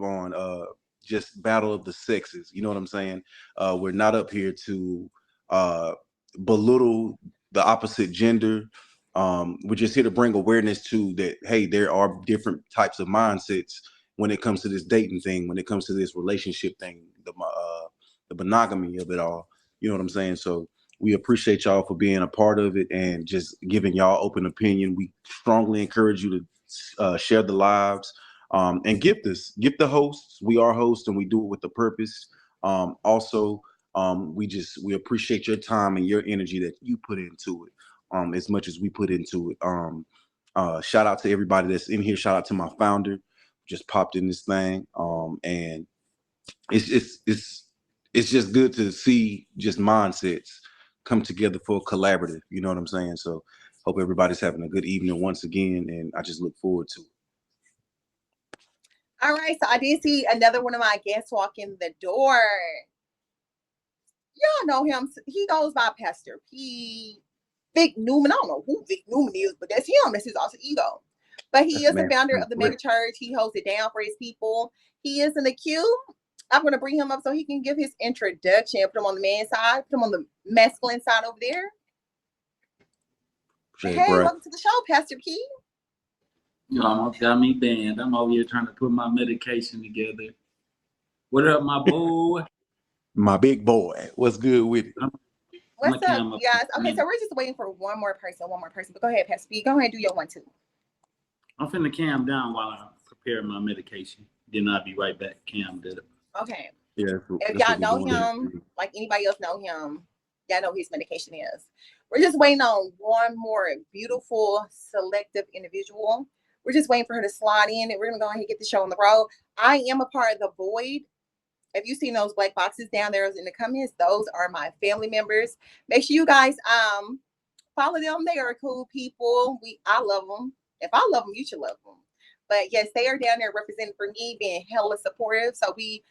on just battle of the sexes. You know what I'm saying? We're not up here to belittle the opposite gender. We're just here to bring awareness to that. Hey, there are different types of mindsets when it comes to this dating thing, when it comes to this relationship thing, the monogamy of it all. You know what I'm saying? So we appreciate y'all for being a part of it and just giving y'all open opinion. We strongly encourage you to share the lives and gift the hosts. We are hosts and we do it with a purpose. Also, we appreciate your time and your energy that you put into it as much as we put into it. Shout out to everybody that's in here. Shout out to my founder, just popped in this thing. And it's just good to see just mindsets come together for a collaborative. You know what I'm saying? So hope everybody's having a good evening once again, and I just look forward to it. All right, so I did see another one of my guests walk in the door. Y'all know him. He goes by Pastor P. Vic Newman. I don't know who Vic Newman is, but that's him. That's his alter ego. But he is the founder of the mega church. He holds it down for his people. He is in the queue. I'm going to bring him up so he can give his introduction. Put him on the man side. Put him on the masculine side over there. Hey, welcome to the show, Pastor P. You almost got me banned. I'm over here trying to put my medication together. What up, my boy? My big boy. What's good with it? What's up, guys? Okay, so we're just waiting for one more person. But go ahead, Pastor P. Go ahead and do your 1, 2. I'm finna calm down while I prepare my medication. Then I'll be right back. Calmed up. Okay. Yeah. If y'all know him, like anybody else know him, y'all know who his medication is. We're just waiting on one more beautiful, selective individual. We're just waiting for her to slide in, and we're gonna go ahead and get the show on the road. I am a part of the Void. If you've seen those black boxes down there in the comments, those are my family members. Make sure you guys follow them. They are cool people. I love them. If I love them, you should love them. But yes, they are down there representing for me, being hella supportive. So we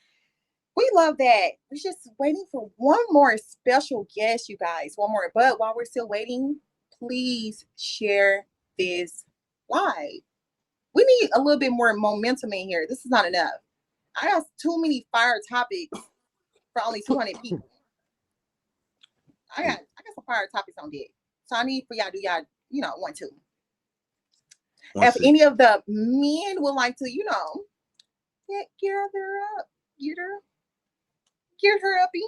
love that. We're just waiting for one more special guest, you guys. One more. But while we're still waiting, please share this live. We need a little bit more momentum in here. This is not enough. I got too many fire topics for only 200 people. I got some fire topics on deck. So I need for y'all to do y'all, 1, 2. If any of the men would like to, get her up, get her up in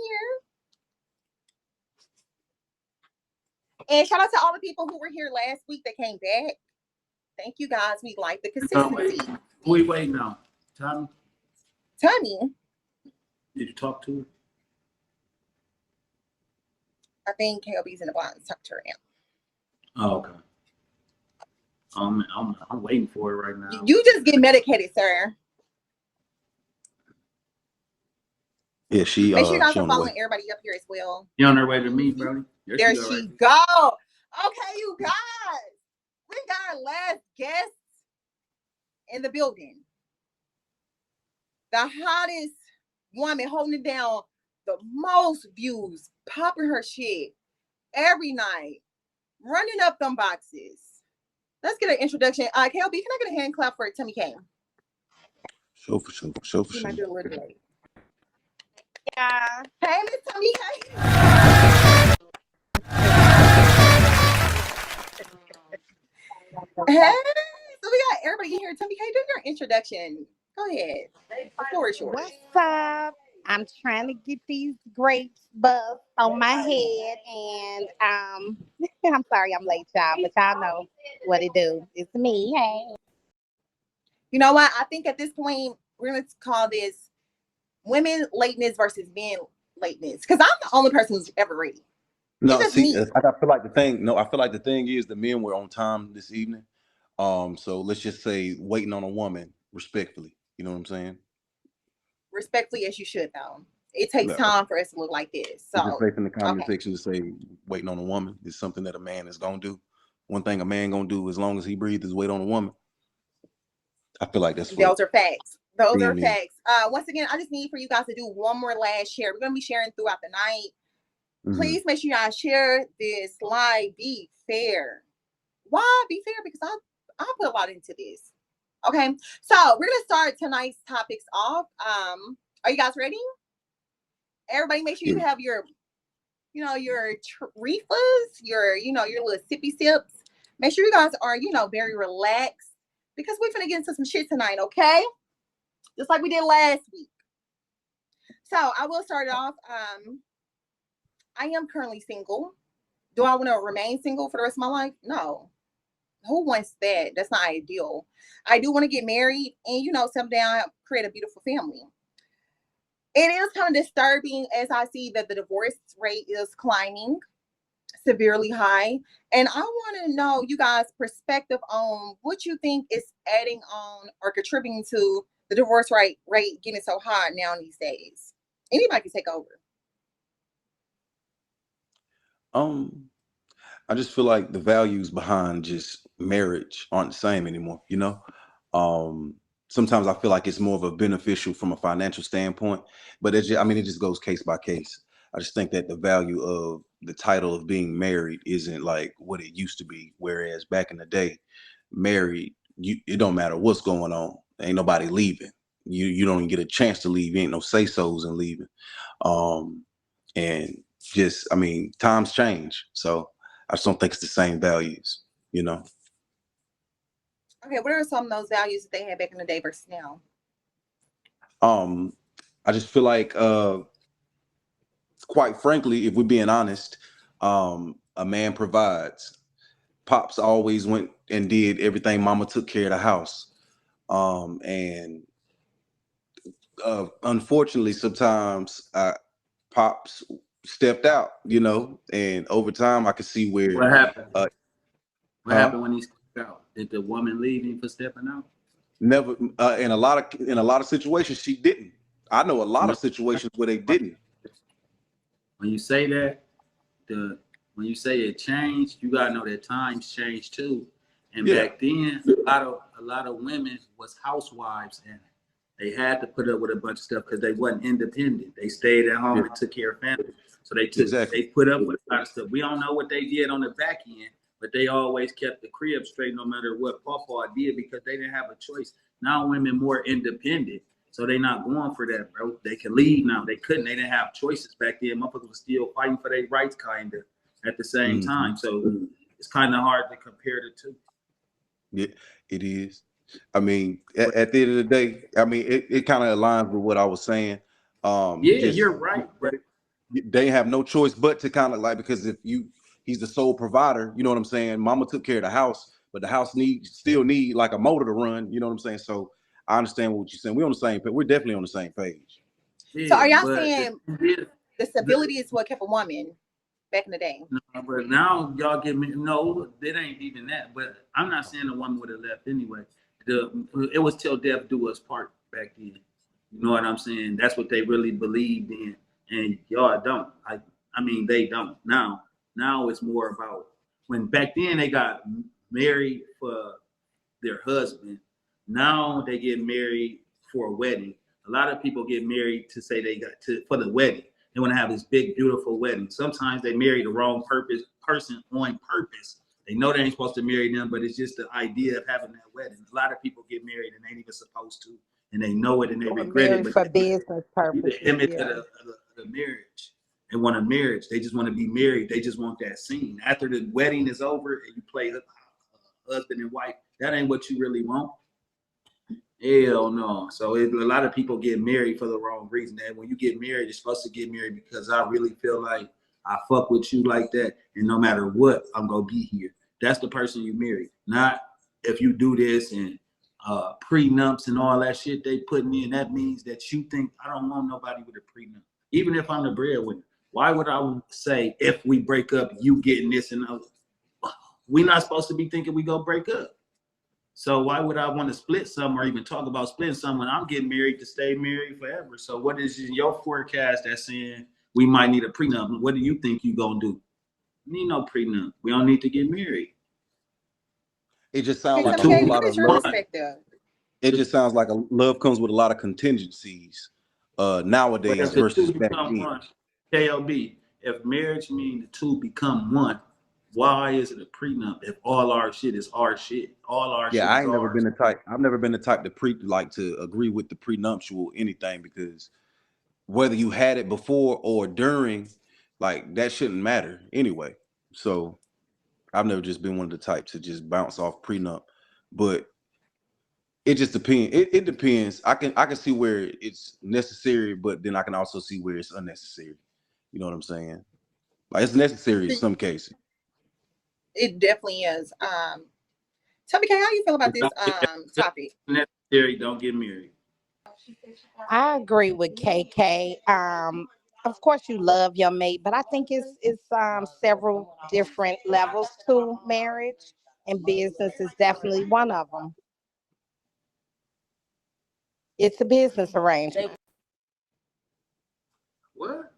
here. And shout out to all the people who were here last week that came back. Thank you guys. We like the consistency. Wait now. Tomi. Did you talk to her? I think K.Ob's in the box. Talk to her now. Oh, okay. I'm waiting for it right now. You just get medicated, sir. Yeah, she. Make sure you guys are following everybody up here as well. You on her way to me, brother? There she go. Okay, you guys. We got our last guest in the building. The hottest woman holding it down, the most views, popping her shit every night, running up them boxes. Let's get an introduction. K.Ob, can I get a hand clap for Tomi K? Show for sure. We might do a little late. Yeah. Hey, Miss Tomi K. Hey, so we got everybody here. Tomi K, do your introduction. Go ahead. The floor is yours. What's up? I'm trying to get these grapes buffed on my head, and I'm sorry I'm late, y'all, but y'all know what it do. It's me. Hey. You know what? I think at this point we're gonna call this women lateness versus men lateness, because I'm the only person who's ever ready. No, see, I feel like the thing is the men were on time this evening. So let's just say waiting on a woman respectfully. You know what I'm saying? Respectfully, as you should, though. It takes time for us to look like this. So just safe in the comment section to say waiting on a woman is something that a man is gonna do. One thing a man gonna do as long as he breathes is wait on a woman. I feel like that's those are facts. Those are facts. Once again, I just need for you guys to do one more last share. We're gonna be sharing throughout the night. Please make sure y'all share this live. Be fair. Why be fair? Because I put a lot into this. Okay, so we're gonna start tonight's topics off. Are you guys ready? Everybody, make sure you have your, your reefers, your little sippy sips. Make sure you guys are, very relaxed because we're gonna get into some shit tonight, okay? Just like we did last week. So I will start it off. I am currently single. Do I want to remain single for the rest of my life? No. Who wants that? That's not ideal. I do want to get married and, settle down, create a beautiful family. It is kind of disturbing as I see that the divorce rate is climbing severely high. And I want to know you guys' perspective on what you think is adding on or contributing to the divorce rate getting so high now these days. Anybody can take over. I just feel like the values behind just marriage aren't the same anymore, Sometimes I feel like it's more of a beneficial from a financial standpoint, but it just goes case by case. I just think that the value of the title of being married isn't like what it used to be. Whereas back in the day, married, it don't matter what's going on. Ain't nobody leaving. You don't even get a chance to leave. You ain't no say-sos in leaving. And times change. So I just don't think it's the same values, Okay, what are some of those values that they had back in the day versus now? I just feel like, quite frankly, if we're being honest, a man provides. Pops always went and did everything. Mama took care of the house. And unfortunately, sometimes Pops stepped out, and over time I could see where. What happened? What happened when he stepped out? Did the woman leave him for stepping out? Never. In a lot of situations, she didn't. I know a lot of situations where they didn't. When you say that, when you say it changed, you gotta know that times changed too. And back then, a lot of women was housewives, and they had to put up with a bunch of stuff because they wasn't independent. They stayed at home and took care of family. So they put up with a lot of stuff. We don't know what they did on the back end, but they always kept the crib straight no matter what Papa did because they didn't have a choice. Now women more independent, so they not going for that, bro. They can leave now. They couldn't. They didn't have choices back then. Motherfuckers were still fighting for their rights, kind of, at the same time. So it's kind of hard to compare the two. Yeah, it is. At the end of the day, it kind of aligns with what I was saying. You're right, bro. They have no choice but to kind of because he's the sole provider, you know what I'm saying? Mama took care of the house, but the house still need like a motor to run, you know what I'm saying? So I understand what you're saying. We're on the same page. We're definitely on the same page. So are y'all saying the stability is what kept a woman back in the day? No, but now y'all get me. No, it ain't even that. But I'm not saying the woman would have left anyway. It was till death do us part back then. You know what I'm saying? That's what they really believed in, and y'all don't. They don't now. Now it's more about when back then they got married for their husband. Now they get married for a wedding. A lot of people get married to say for the wedding. They want to have this big, beautiful wedding. Sometimes they marry the wrong person on purpose. They know they ain't supposed to marry them, but it's just the idea of having that wedding. A lot of people get married and they ain't even supposed to, and they know it and they regret it. But for business purposes. The image of the marriage. They want a marriage. They just want to be married. They just want that scene. After the wedding is over and you play husband and wife, that ain't what you really want. Hell no. So a lot of people get married for the wrong reason. And when you get married, you're supposed to get married because I really feel like I fuck with you like that. And no matter what, I'm going to be here. That's the person you marry. Not if you do this and prenups and all that shit they putting in. That means that you think I don't want nobody with a prenup. Even if I'm the breadwinner. Why would I say if we break up, you getting this and we're not supposed to be thinking we go break up. So why would I want to split something or even talk about splitting something when I'm getting married to stay married forever? So what is in your forecast that's saying we might need a prenup? What do you think you gonna do? Need no prenup. We don't need to get married. It just sounds like a whole lot of love. It just sounds like love comes with a lot of contingencies nowadays versus back then. K.O.B. If marriage means the two become one, Why is it a prenup if all our shit is our shit? All our Yeah, shit I is ain't never ours. been the type. I've never been the type to agree with the prenuptial anything, because whether you had it before or during, like that shouldn't matter anyway. So I've never just been one of the type to just bounce off prenup, but it just depends. It depends. I can see where it's necessary, but then I can also see where it's unnecessary. You know what I'm saying? Like it's necessary in some cases. It definitely is. Tomi K, how you feel about this Don't get topic? necessary. Don't get married. I agree with KK. Of course, you love your mate, but I think it's several different levels to marriage, and business is definitely one of them. It's a business arrangement. What?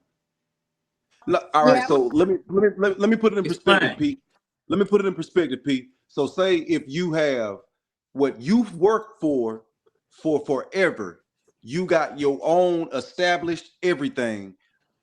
All right, Yeah. so let me put it in perspective, Explain. Pete. Let me put it in perspective, Pete. So say if you have what you've worked for forever, you got your own established everything,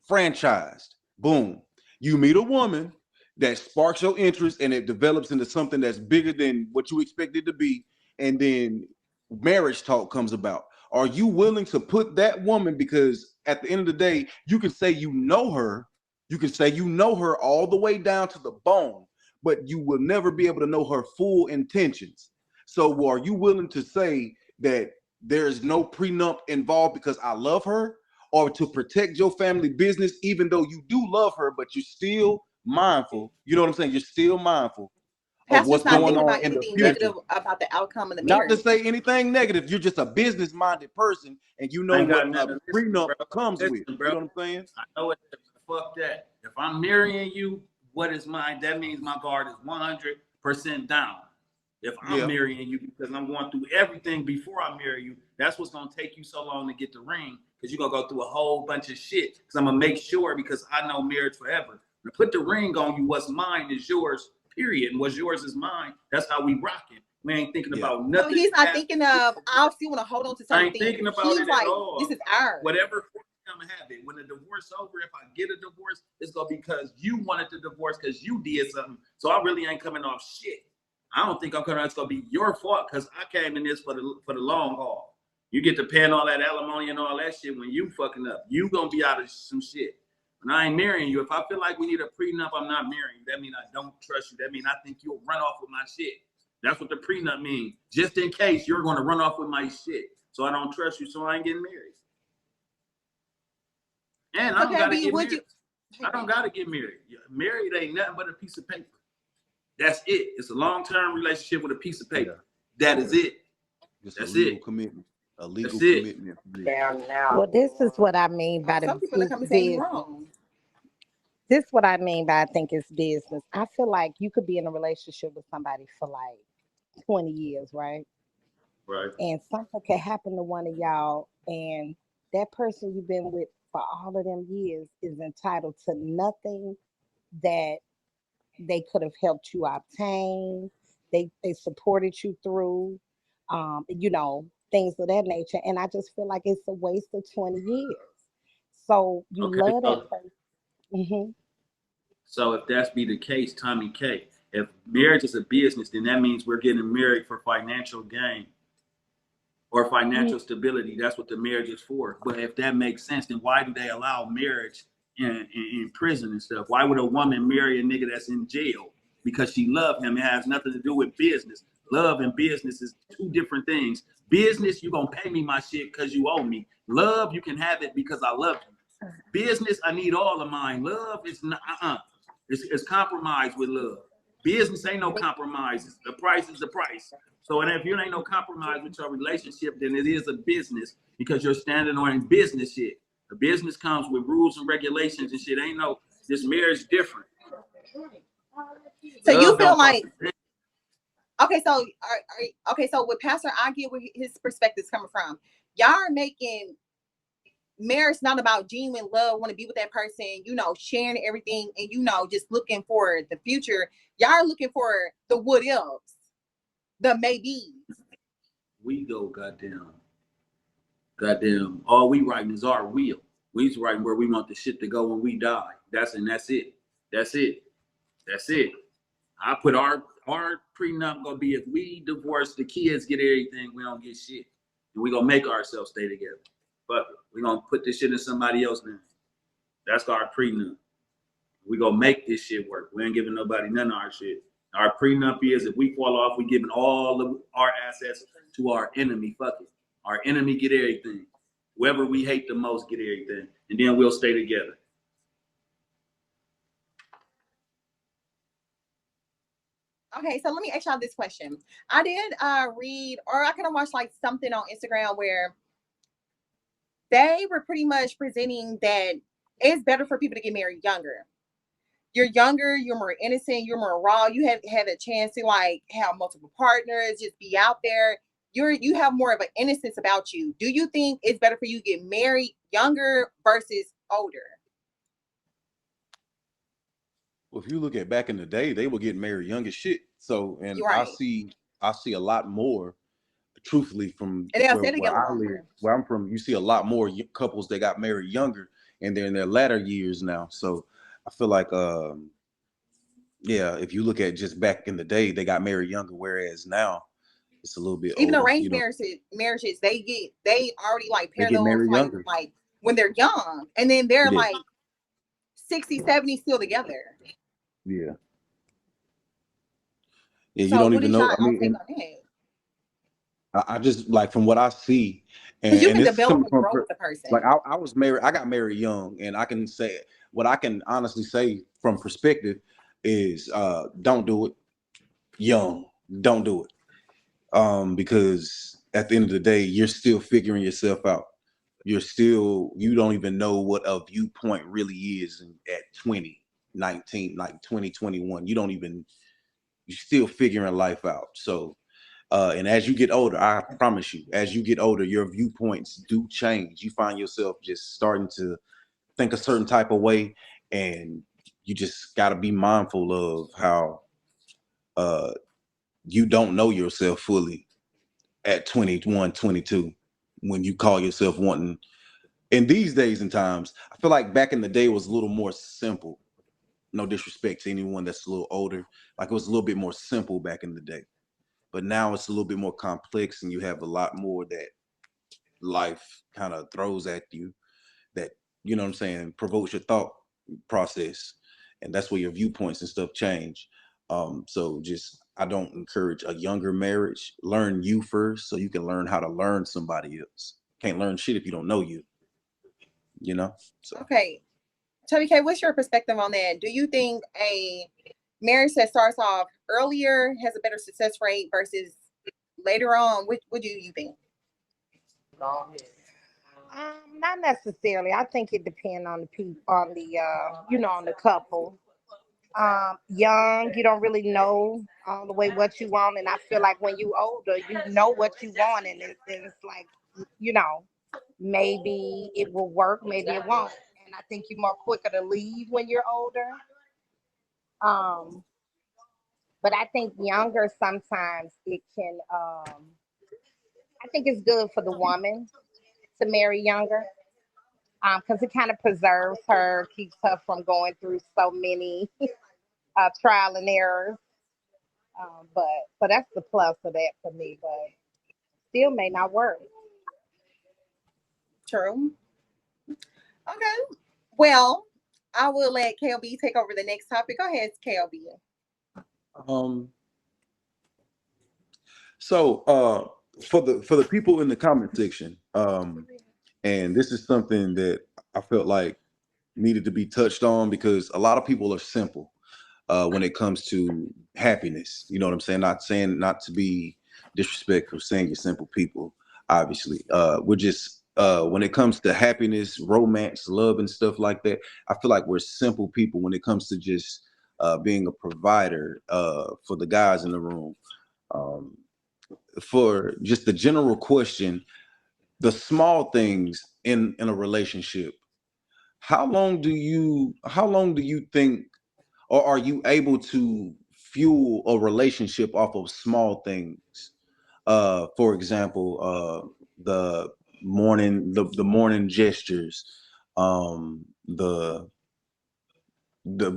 franchised. Boom. You meet a woman that sparks your interest and it develops into something that's bigger than what you expected to be, and then marriage talk comes about. Are you willing to put that woman, because at the end of the day, you can say you know her all the way down to the bone, but you will never be able to know her full intentions. So are you willing to say that there's no prenup involved because I love her, or to protect your family business, even though you do love her, but you're still mindful? You know what I'm saying? You're still mindful of Pastor's what's not going thinking on about in the anything future. negative about the outcome of the Not to marriage. say anything negative. You're just a business minded person, and you I know ain't what got a nothing to listen, prenup bro. comes with. Listen, You bro. know what I'm saying? I know it. Fuck that. If I'm marrying you, what is mine? That means my guard is 100% down. If I'm Yeah. marrying you because I'm going through everything before I marry you, that's what's gonna take you so long to get the ring, because you're gonna go through a whole bunch of shit. Because I'm gonna make sure, because I know marriage forever. To put the ring on you, what's mine is yours, period. And what's yours is mine. That's how we rocking. We ain't thinking Yeah. about So nothing. he's not thinking of, I still want to hold on to I certain ain't things. thinking about He's it like, at all. this is ours. Whatever I'm gonna have it. When the divorce over, if I get a divorce, it's gonna be because you wanted the divorce because you did something. So I really ain't coming off shit. I don't think I'm coming. It's gonna be your fault because I came in this for the long haul. You get to paying all that alimony and all that shit when you fucking up. You gonna be out of some shit. And I ain't marrying you. If I feel like we need a prenup, I'm not marrying you. That means I don't trust you. That means I think you'll run off with my shit. That's what the prenup means. Just in case you're gonna run off with my shit. So I don't trust you, so I ain't getting married. And I So don't gotta KB, get would married. you? I don't gotta get married. Married ain't nothing but a piece of paper. That's it. It's a long-term relationship with a piece of paper. Yeah. That is it. Just a That's legal it. commitment. A legal That's it. commitment. Well, this is what I mean by the Some people are coming and say you're business. wrong. This is what I mean by I think it's business. I feel like you could be in a relationship with somebody for like 20 years, right? Right. And something could happen to one of y'all, and that person you've been with for all of them years is entitled to nothing that they could have helped you obtain. They supported you through, things of that nature. And I just feel like it's a waste of 20 years. So you Okay. love that person. Hmm. So if that's be the case, Tommy K, if marriage is a business, then that means we're getting married for financial gain or financial stability. That's what the marriage is for. But if that makes sense, then why do they allow marriage in prison and stuff? Why would a woman marry a nigga that's in jail? Because she loved him. It has nothing to do with business. Love and business is two different things. Business, you gonna pay me my shit because you owe me. Love, you can have it because I love you. Business, I need all of mine. Love is not, it's compromise with love. Business ain't no compromises. The price is the price. So, and if you ain't no compromise with your relationship, then it is a business because you're standing on business shit. A business comes with rules and regulations and shit. Ain't no, this marriage different. So you Love feel don't like, cost. okay, so okay, so with Pastor, I get where his perspective is coming from. Y'all are making marriage not about genuine love, want to be with that person, sharing everything, and just looking for the future. Y'all are looking for the what else, the maybe. We go, goddamn. All we writing is our wheel. We's writing where we want the shit to go when we die. That's it. That's it. That's it. I put our prenup gonna be if we divorce, the kids get everything, we don't get shit, and we gonna make ourselves stay together. But we gonna put this shit in somebody else's name. That's our prenup. We gonna make this shit work. We ain't giving nobody none of our shit. Our prenup is if we fall off, we giving all of our assets to our enemy. Fuck it. Our enemy get everything. Whoever we hate the most get everything, and then we'll stay together. Okay, so let me ask y'all this question. I did read, or I kind of watched like something on Instagram where they were pretty much presenting that it's better for people to get married younger. You're younger, you're more innocent, you're more raw. You have had a chance to like have multiple partners, just be out there. You have more of an innocence about you. Do you think it's better for you to get married younger versus older? Well, if you look at back in the day, they were getting married young as shit. So, and You're right. I see a lot more, truthfully, from And they'll where, stay where together I live, longer. where I'm from. You see a lot more couples that got married younger, and they're in their latter years now. So, I feel like, yeah, if you look at just back in the day, they got married younger, whereas now it's a little bit Even older. arranged marriages, they already like They pair get them off married younger. like when they're young, and then they're Yeah, like 60, 70 still together. yeah, yeah. You So don't what even is know. y'all I mean, take and on that? I just like from what I see, Because you and can this is develop coming and from grow with the person. like I was married. I got married young, and I can say what I can honestly say from perspective is don't do it young. Don't do it. Because at the end of the day, you're still figuring yourself out. You don't even know what a viewpoint really is at 20, 19, like 2021. You're still figuring life out. So, and as you get older, I promise you, as you get older, your viewpoints do change. You find yourself just starting to think a certain type of way, and you just got to be mindful of how uh, you don't know yourself fully at 21, 22, when you call yourself wanting. In these days and times, I feel like back in the day was a little more simple. No disrespect to anyone that's a little older. Like it was a little bit more simple back in the day. But now it's a little bit more complex, and you have a lot more that life kind of throws at you that, you know what I'm saying, provokes your thought process. And that's where your viewpoints and stuff change. So just I don't encourage a younger marriage. Learn you first so you can learn how to learn somebody else. Can't learn shit if you don't know you, you know? So Okay. Tomi K, what's your perspective on that? Do you think a marriage that starts off earlier has a better success rate versus later on? What do you think? Not necessarily. I think it depends on the people, on the on the couple. Young, you don't really know all the way what you want, and I feel like when you older, you know what you want, and it's like, you know, maybe it will work, maybe it won't, and I think you're more quicker to leave when you're older. Um, but I think younger sometimes it can. I think it's good for the woman to marry younger, because it kind of preserves her, keeps her from going through so many trial and errors. But that's the plus of that for me. But still may not work. True. Okay. Well, I will let K.O.B take over the next topic. Go ahead, K.O.B. um for the people in the comment section, and this is something that I felt like needed to be touched on because a lot of people are simple when it comes to happiness. You know what I'm saying? Not saying not to be disrespectful, saying you're simple people. Obviously, we're just when it comes to happiness, romance, love, and stuff like that. I feel like we're simple people when it comes to just being a provider for the guys in the room. Um, for just the general question, the small things in a relationship. How long do you think, or are you able to fuel a relationship off of small things? For example, the the morning gestures, the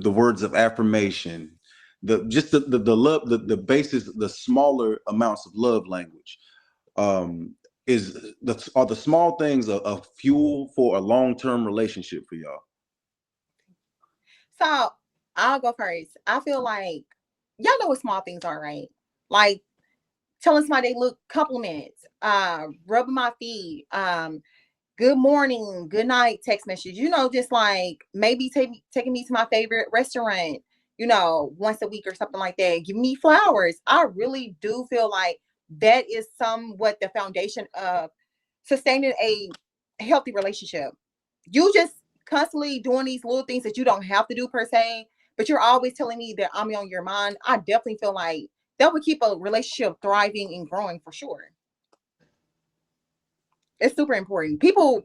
words of affirmation, the love, the basis, the smaller amounts of love language. Are the small things a fuel for a long-term relationship for y'all? So I'll go first. I feel like y'all know what small things are, right? Like telling somebody they look, compliments, rubbing my feet, good morning, good night, text message, just like maybe taking me to my favorite restaurant, once a week or something like that. Give me flowers. I really do feel like that is somewhat the foundation of sustaining a healthy relationship. You just constantly doing these little things that you don't have to do per se, but you're always telling me that I'm on your mind. I definitely feel like that would keep a relationship thriving and growing for sure. It's super important. People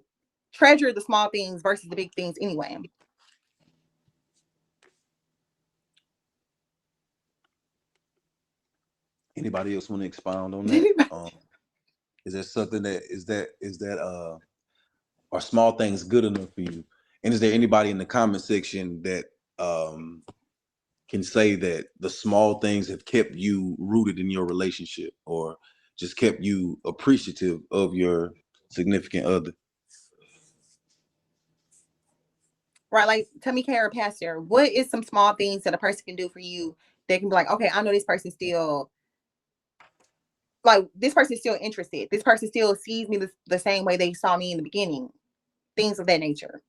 treasure the small things versus the big things anyway. Anybody else want to expound on that? Is there something are small things good enough for you? And is there anybody in the comment section that can say that the small things have kept you rooted in your relationship, or just kept you appreciative of your significant other? Right, like Tomi or Pastor, what is some small things that a person can do for you that can be like, okay, I know this person still, like, this person is still interested. This person still sees me the same way they saw me in the beginning. Things of that nature.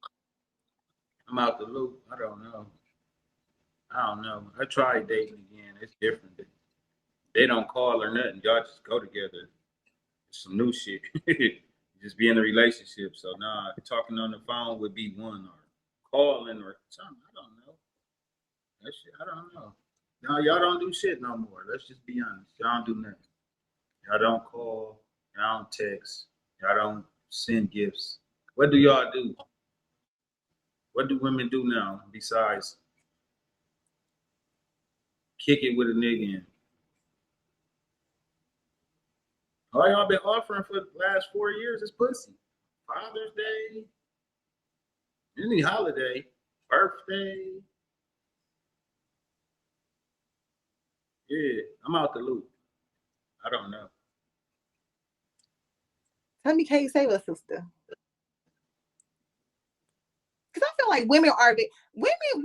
I'm out the loop. I don't know. I tried dating again. It's different. They don't call or nothing. Y'all just go together. It's some new shit. Just be in a relationship. So nah, talking on the phone would be one, or calling or something. I don't know. That shit, I don't know. No, y'all don't do shit no more. Let's just be honest. Y'all don't do nothing. Y'all don't call. Y'all don't text. Y'all don't send gifts. What do y'all do? What do women do now besides kick it with a nigga in? All y'all been offering for the last 4 years is pussy. Father's Day, any holiday, birthday. Yeah, I'm out the loop. I don't know. Tomi K, save us, sister. Because I feel like women are women.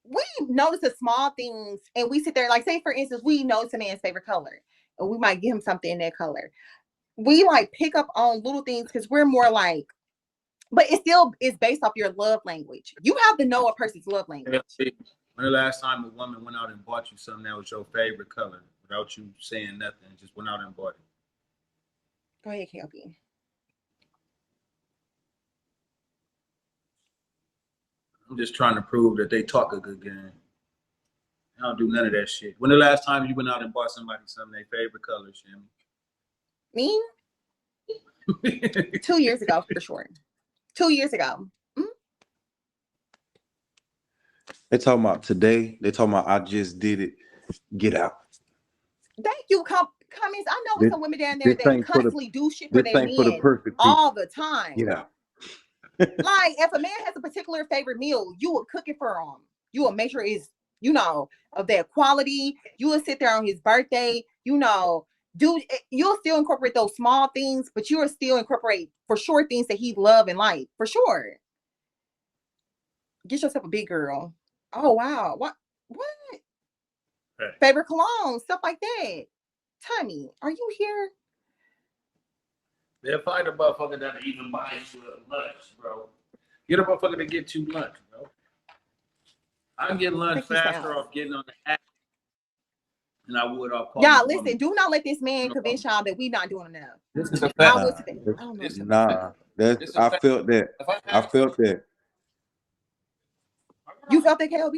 We notice the small things, and we sit there, like, say for instance, we notice a man's favorite color, and we might give him something in that color. We like pick up on little things because we're more like, but it still is based off your love language. You have to know a person's love language. When the last time a woman went out and bought you something that was your favorite color without you saying nothing, just went out and bought it? Go ahead, K.Ob. I'm just trying to prove that they talk a good game. I don't do none of that shit. When the last time you went out and bought somebody something their favorite color, Shimmy? Me? 2 years ago, for sure. 2 years ago. Mm-hmm. They talking about today. They talking about I just did it. Get out. Thank you, comments. I know some women down there that constantly do shit for their men for the perfect all the time. Yeah. Like, if a man has a particular favorite meal, you will cook it for him. You will make sure it's, of that quality. You will sit there on his birthday, you'll still incorporate those small things, but you will still incorporate for sure things that he love and like, for sure. Get yourself a big girl. Oh wow. What? Hey. Favorite cologne, stuff like that. Tomi, are you here? They'll find a motherfucker that even buys you lunch, bro. Get a motherfucker to get you lunch, bro. I get lunch faster off getting on the app than I would off calling. Y'all, listen, do not let this man convince y'all that we not doing enough. This is a fact. I felt that. I felt that. You felt that, K.Ob?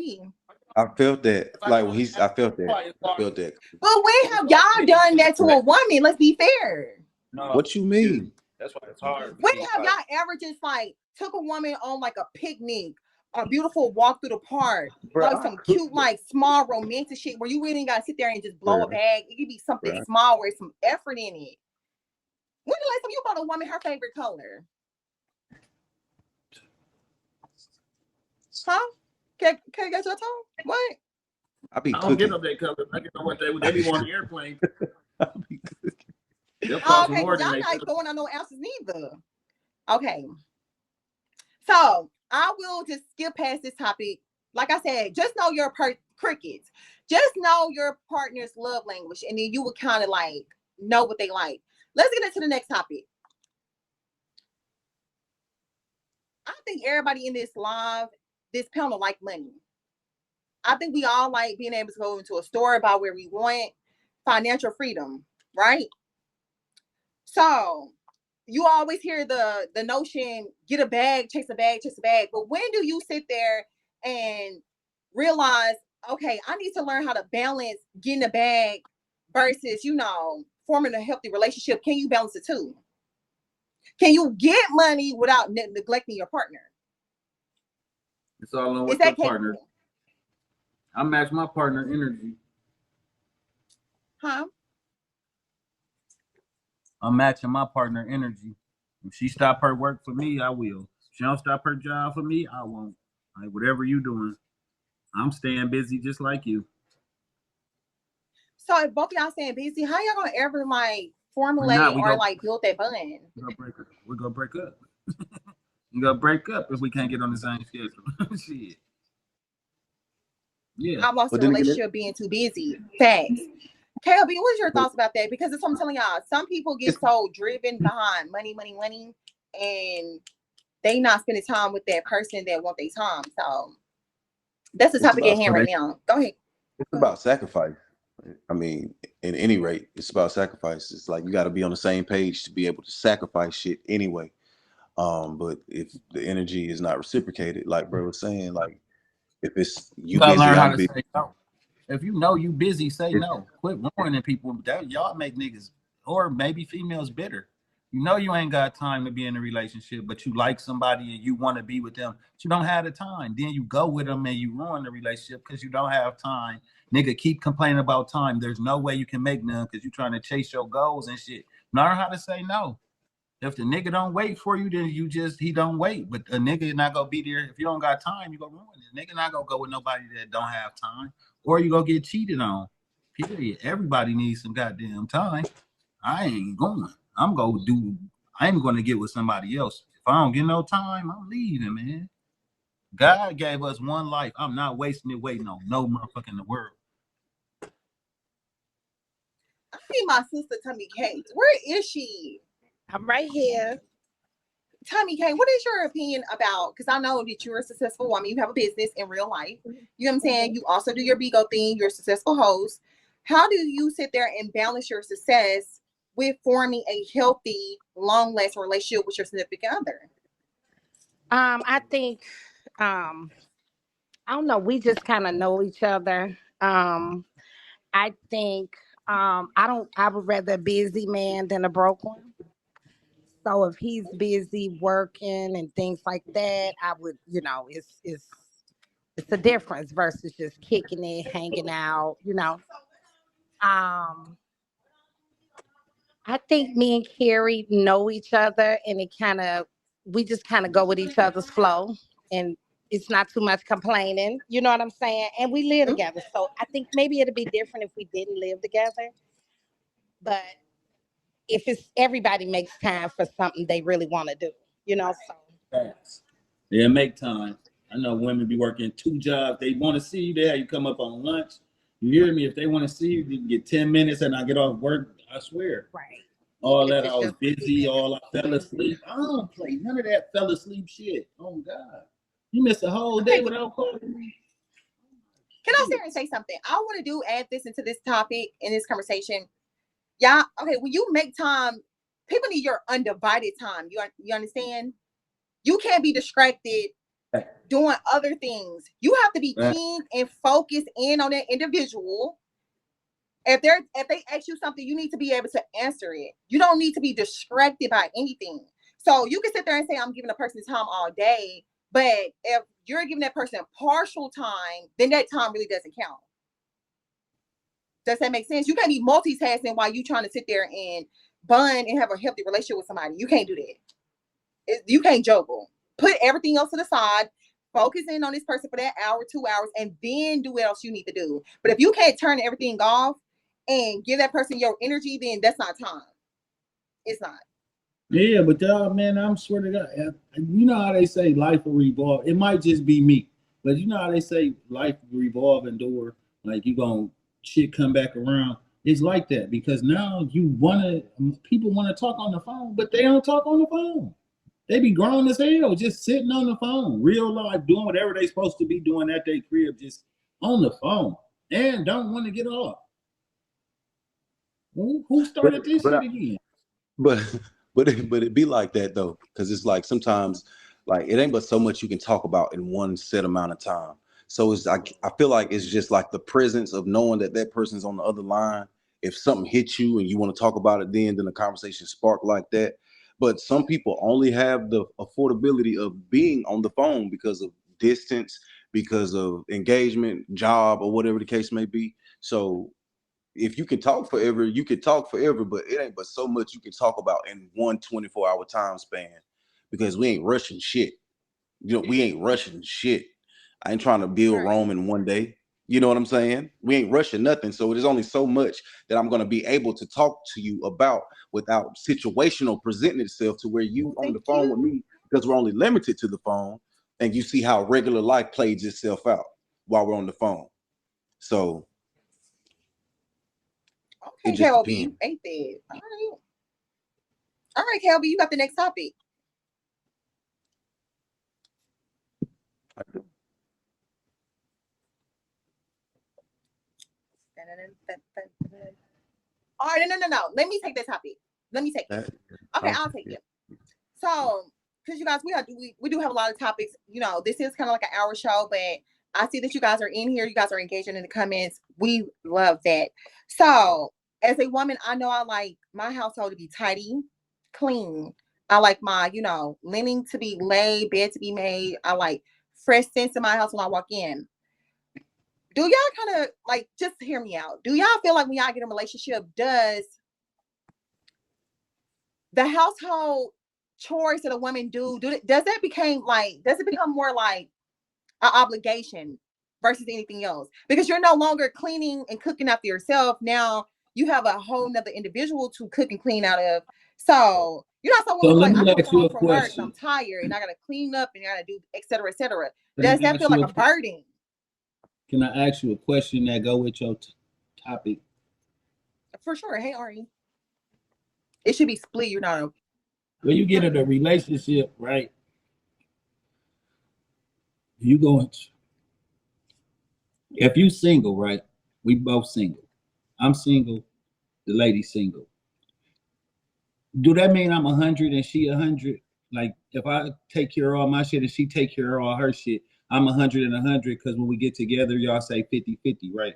I felt that. Like when I felt that. I felt that. But when have y'all done that to a woman? Let's be fair. No, what you mean? That's why it's hard. When have y'all ever just like took a woman on like a picnic, a beautiful walk through the park, like some cute, like small romantic shit where you really gotta sit there and just blow a bag? It could be something small with some effort in it. When the last time you bought a woman her favorite color? Huh? Can I get your tone? What? I be I don't get cooking. up that color. I get on what they be on the airplane. I be cooking. They'll cost Okay, more y'all than they not throwing out no answers neither. Okay. So I will just skip past this topic. Like I said, just know your crickets. Just know your partner's love language, and then you will kind of like know what they like. Let's get into the next topic. I think everybody in this panel like money. I think we all like being able to go into a store, buy where we want, financial freedom, right? So you always hear the notion, get a bag, chase a bag, chase a bag. But when do you sit there and realize, okay, I need to learn how to balance getting a bag versus, forming a healthy relationship? Can you balance the two? Can you get money without neglecting your partner? It's all on Is what that your partner. capable? I match my partner energy. Huh? I'm matching my partner energy. If she stop her work for me, I will. If she don't stop her job for me, I won't. Like whatever you doing, I'm staying busy just like you. So if both of y'all staying busy, how y'all gonna ever like formulate not. or like build that bond? We're gonna break up. We're gonna break up if we can't get on the same schedule. Shit. Yeah. I've lost But a then again, relationship being too busy. Facts. K.O.B, what's your thoughts about that? Because it's what I'm telling y'all. Some people get so driven behind money, and they not spending time with that person that want their time. So that's the topic at hand right now. Go ahead. It's about sacrifice. I mean, in any rate, it's about sacrifice. It's like you got to be on the same page to be able to sacrifice shit anyway. But if the energy is not reciprocated, like bro was saying, like if it's You you gotta busy, learn how I'm to busy. say no. If you know you busy, say no. Quit warning people. That y'all make niggas or maybe females bitter. You know you ain't got time to be in a relationship, but you like somebody and you want to be with them, but you don't have the time. Then you go with them and you ruin the relationship because you don't have time. Nigga, keep complaining about time. There's no way you can make none because you're trying to chase your goals and shit. Learn how to say no. If the nigga don't wait for you, then he don't wait. But a nigga not gonna be there. If you don't got time, you gonna ruin it. Nigga not gonna go with nobody that don't have time. Or you gonna get cheated on. Period. Everybody needs some goddamn time. I ain't going. I'm gonna get with somebody else. If I don't get no time, I'm leaving, man. God gave us one life. I'm not wasting it waiting on no motherfucker in the world. I need my sister Tomi K. Where is she? I'm right here. Tomi K, what is your opinion about? Because I know that you're a successful woman. You have a business in real life. You know what I'm saying? You also do your Bigo thing. You're a successful host. How do you sit there and balance your success with forming a healthy, long-lasting relationship with your significant other? I think I don't know, we just kind of know each other. I think I would rather a busy man than a broke one. So if he's busy working and things like that, I would, it's a difference versus just kicking it, hanging out. I think me and Carrie know each other, and we just kind of go with each other's flow, and it's not too much complaining. You know what I'm saying? And we live together, so I think maybe it'd be different if we didn't live together. But if it's everybody makes time for something they really want to do. So Facts. Yeah, make time. I know women be working 2 jobs. They want to see you there. You come up on lunch. You hear me? If they want to see you, you can get 10 minutes and I get off work. I swear. right. All If that it's I was just busy, all I fell asleep. I don't play none of that fell asleep shit. Oh God. You missed a whole day without calling me. Can I sit here and say something? I want to add this into this topic in this conversation. Yeah, okay, when you make time, people need your undivided time. You understand? You can't be distracted doing other things. You have to be keen and focused in on that individual. If they ask you something, you need to be able to answer it. You don't need to be distracted by anything. So you can sit there and say, I'm giving a person time all day, but if you're giving that person partial time, then that time really doesn't count. Does that make sense? You can't be multitasking while you trying to sit there and bond and have a healthy relationship with somebody. You can't do that. You can't juggle. Put everything else to the side. focus in on this person for that hour, 2 hours, and then do what else you need to do. But if you can't turn everything off and give that person your energy, then that's not time. It's not. Yeah, but man, I'm swear to God, you know how they say life will revolve. It might just be me, but you know how they say life will revolve and door, like you gonna shit come back around. It's like that because now people wanna talk on the phone, but they don't talk on the phone. They be grown as hell, just sitting on the phone, real life, doing whatever they supposed to be doing at their crib, just on the phone, and don't want to get off. Who started this shit again? But it be like that though, because it's like sometimes like it ain't but so much you can talk about in one set amount of time. So it's like I feel like it's just like the presence of knowing that that person's on the other line. If something hits you and you want to talk about it, then the conversation spark like that. But some people only have the affordability of being on the phone because of distance, because of engagement, job, or whatever the case may be. So if you can talk forever, you can talk forever, but it ain't but so much you can talk about in one 24-hour time span because we ain't rushing shit. You know, we ain't rushing shit. I ain't trying to build Rome in one day. You know what I'm saying? We ain't rushing nothing. So there's only so much that I'm going to be able to talk to you about without situational presenting itself to where you on the phone with me because we're only limited to the phone and you see how regular life plays itself out while we're on the phone. So okay, K.O.B, you ate that. All right, K.O.B, you got the next topic. All right, no. Let me take that topic. Let me take it. Okay, I'll take it. So, because you guys, we do have a lot of topics. You know, this is kind of like an hour show, but I see that you guys are in here. You guys are engaging in the comments. We love that. So, as a woman, I know I like my household to be tidy, clean. I like my, linen to be laid, bed to be made. I like fresh scents in my house when I walk in. Do y'all kind of like, just hear me out. Do y'all feel like when y'all get in a relationship, does the household chores that a woman does it become more like an obligation versus anything else? Because you're no longer cleaning and cooking after yourself. Now you have a whole nother individual to cook and clean out of. So some women like, I come home from work and I'm tired and I gotta clean up and I gotta do et cetera, et cetera. Does that feel like a burden? Can I ask you a question that go with your topic? For sure. Hey, Ari. It should be split. When you get in a relationship, right? You going? If you single, right? We both single. I'm single. The lady's single. Do that mean I'm 100 and she 100? Like if I take care of all my shit and she take care of all her shit, I'm 100 and 100 because when we get together, y'all say 50-50, right?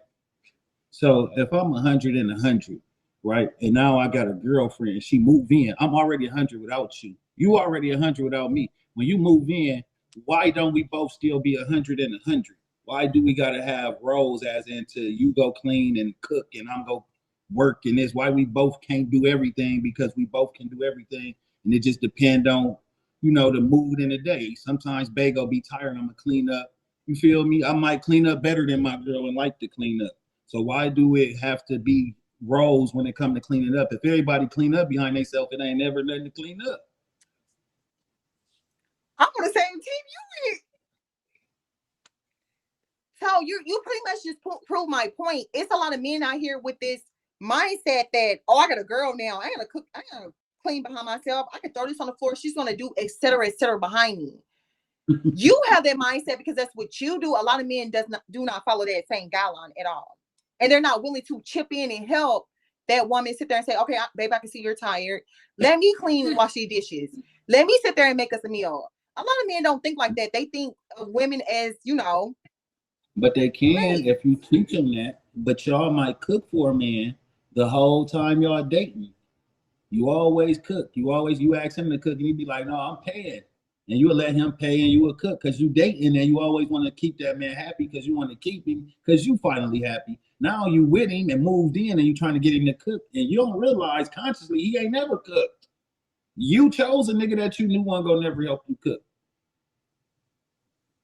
So if I'm 100 and 100, right, and now I got a girlfriend and she moved in, I'm already 100 without you. You already 100 without me. When you move in, why don't we both still be 100 and 100? Why do we gotta have roles as into you go clean and cook and I'm go work and this? Why we both can't do everything? Because we both can do everything, and it just depend on the mood in the day. Sometimes Bago be tired, I'm gonna clean up. You feel me? I might clean up better than my girl and like to clean up. So why do it have to be roles when it comes to cleaning up? If everybody clean up behind themselves, it ain't never nothing to clean up. I'm on the same team you is. So you pretty much just prove my point. It's a lot of men out here with this mindset that, oh, I got a girl now. I gotta cook. I gotta clean behind myself. I can throw this on the floor. She's gonna do et cetera behind me. You have that mindset because that's what you do. A lot of men do not follow that same guideline at all, and they're not willing to chip in and help that woman sit there and say, okay, babe, I can see you're tired. Let me clean and wash your dishes. Let me sit there and make us a meal. A lot of men don't think like that. They think of women as, But they can if you teach them that. But y'all might cook for a man the whole time y'all dating. You always cook. You ask him to cook and he be like, no, I'm paying. And you will let him pay and you will cook because you dating and you always want to keep that man happy because you want to keep him because you finally happy. Now you with him and moved in and you trying to get him to cook and you don't realize consciously he ain't never cooked. You chose a nigga that you knew wasn't gonna never help you cook.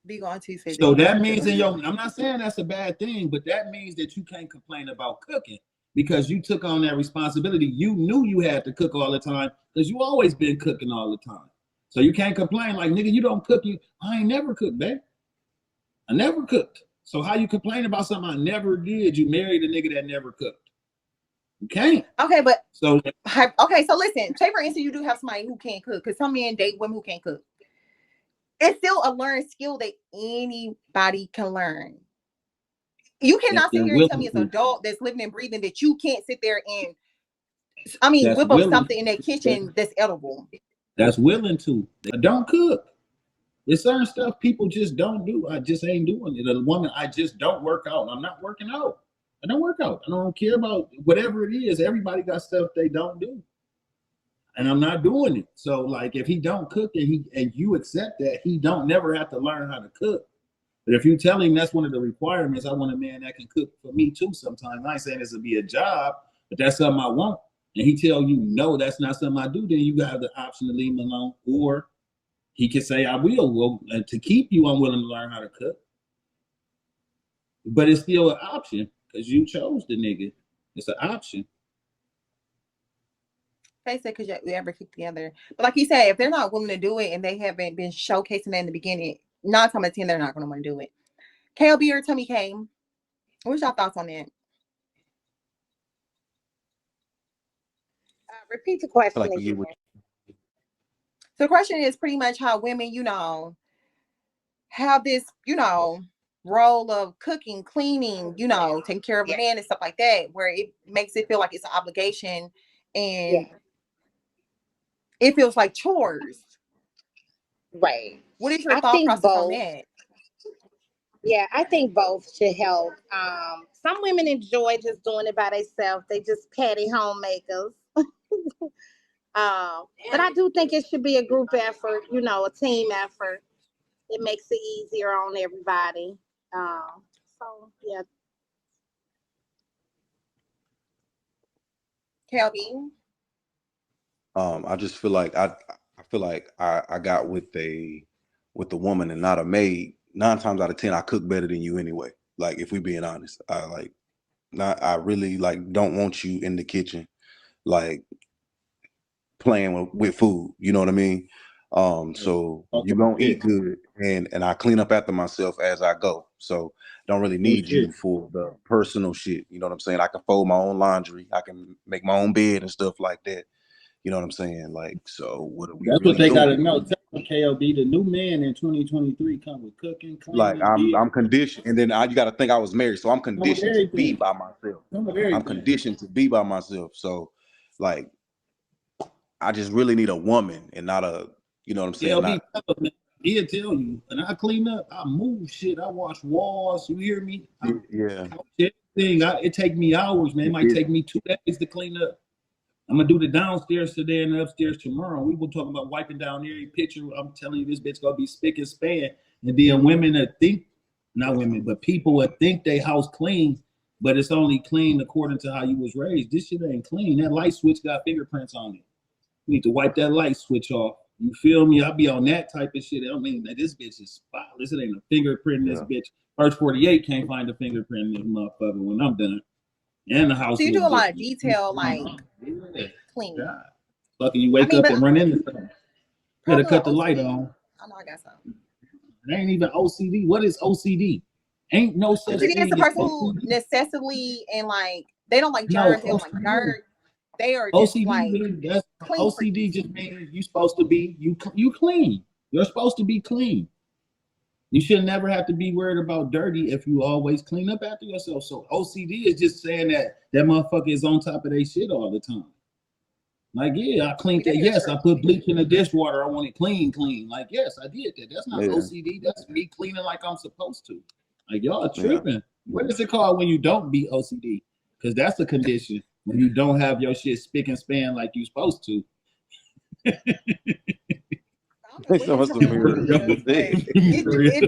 Be going to say So that means I'm not saying that's a bad thing, but that means that you can't complain about cooking because you took on that responsibility. You knew you had to cook all the time because you always been cooking all the time. So you can't complain like, nigga, you don't cook. I ain't never cooked, babe. I never cooked. So how you complain about something I never did? You married a nigga that never cooked. You can't. Okay, but so listen. Say for instance, you do have somebody who can't cook because some men date women who can't cook. It's still a learned skill that anybody can learn. You cannot sit here and tell me as an adult that's living and breathing that you can't sit there and, whip up something in that kitchen that's edible. That's willing to. They don't cook. There's certain stuff people just don't do. I just ain't doing it. A woman, I just don't work out. I'm not working out. I don't work out. I don't care about whatever it is. Everybody got stuff they don't do. And I'm not doing it. So like if he don't cook and you accept that, he don't never have to learn how to cook. But if you tell him that's one of the requirements, I want a man that can cook for me too sometimes. I ain't saying this will be a job, but that's something I want. And he tell you, no, that's not something I do, then you got the option to leave him alone. Or he can say, I will. Well, to keep you, I'm willing to learn how to cook. But it's still an option because you chose the nigga. It's an option. They said because you ever cook together. But like you said, if they're not willing to do it and they haven't been showcasing that in the beginning, 9 times out of 10, they're not going to want to do it. K.O.B or Tomi K, what's your thoughts on that? Repeat the question Like again. So the question is pretty much how women, have this, role of cooking, cleaning, taking care of a man and stuff like that, where it makes it feel like it's an obligation and it feels like chores. Right. What is your thought process on that? Yeah, I think both should help. Some women enjoy just doing it by themselves. They just petty homemakers. But I do think it should be a group effort, a team effort. It makes it easier on everybody. So yeah. K.O.B? I just feel like I got with the woman and not a maid. 9 times out of 10, I cook better than you anyway. Like if we being honest, I really don't want you in the kitchen, like playing with food. You know what I mean? So you gonna eat good, and I clean up after myself as I go. So don't really need you for the personal shit. You know what I'm saying? I can fold my own laundry. I can make my own bed and stuff like that. You know what I'm saying? Like, so what are we? That's really what they doing? gotta know. Tell K.O.B, the new man in 2023 come with cooking, cleaning. Like I'm conditioned, and then you got to think I was married, so I'm conditioned to be by myself. I'm conditioned to be by myself. So, like, I just really need a woman and not a, you know what I'm saying? He'll tell you, and I clean up, I move shit, I wash walls. You hear me? It take me hours, man. It might take me 2 days to clean up. I'm gonna do the downstairs today and the upstairs tomorrow. We will talk about wiping down every picture. I'm telling you, this bitch gonna be spick and span. And then women that think, not women, but people that think they house clean, but it's only clean according to how you was raised. This shit ain't clean. That light switch got fingerprints on it. You need to wipe that light switch off. You feel me? I'll be on that type of shit. I mean, this bitch is spotless. It ain't a fingerprint in this bitch. First 48 can't find a fingerprint in this motherfucker when I'm done. And the house. So you do a lot of detail, cleaning. God. Fucking you wake up and run into something. Better cut the light on. I know I got something. It ain't even OCD. What is OCD? Ain't no such thing. It's the person who necessarily and they don't like germs. They don't like dirt. They are just OCD. OCD just means you supposed to be you clean. You're supposed to be clean. You should never have to be worried about dirty if you always clean up after yourself. So OCD is just saying that motherfucker is on top of their shit all the time. Like, yeah, I cleaned that. Yes, I put bleach in the dishwater. I want it clean. Like, yes, I did that. That's not OCD. That's me cleaning like I'm supposed to. Like, y'all tripping. What is it called when you don't be OCD? Because that's a condition when you don't have your shit spick and span like you supposed to. It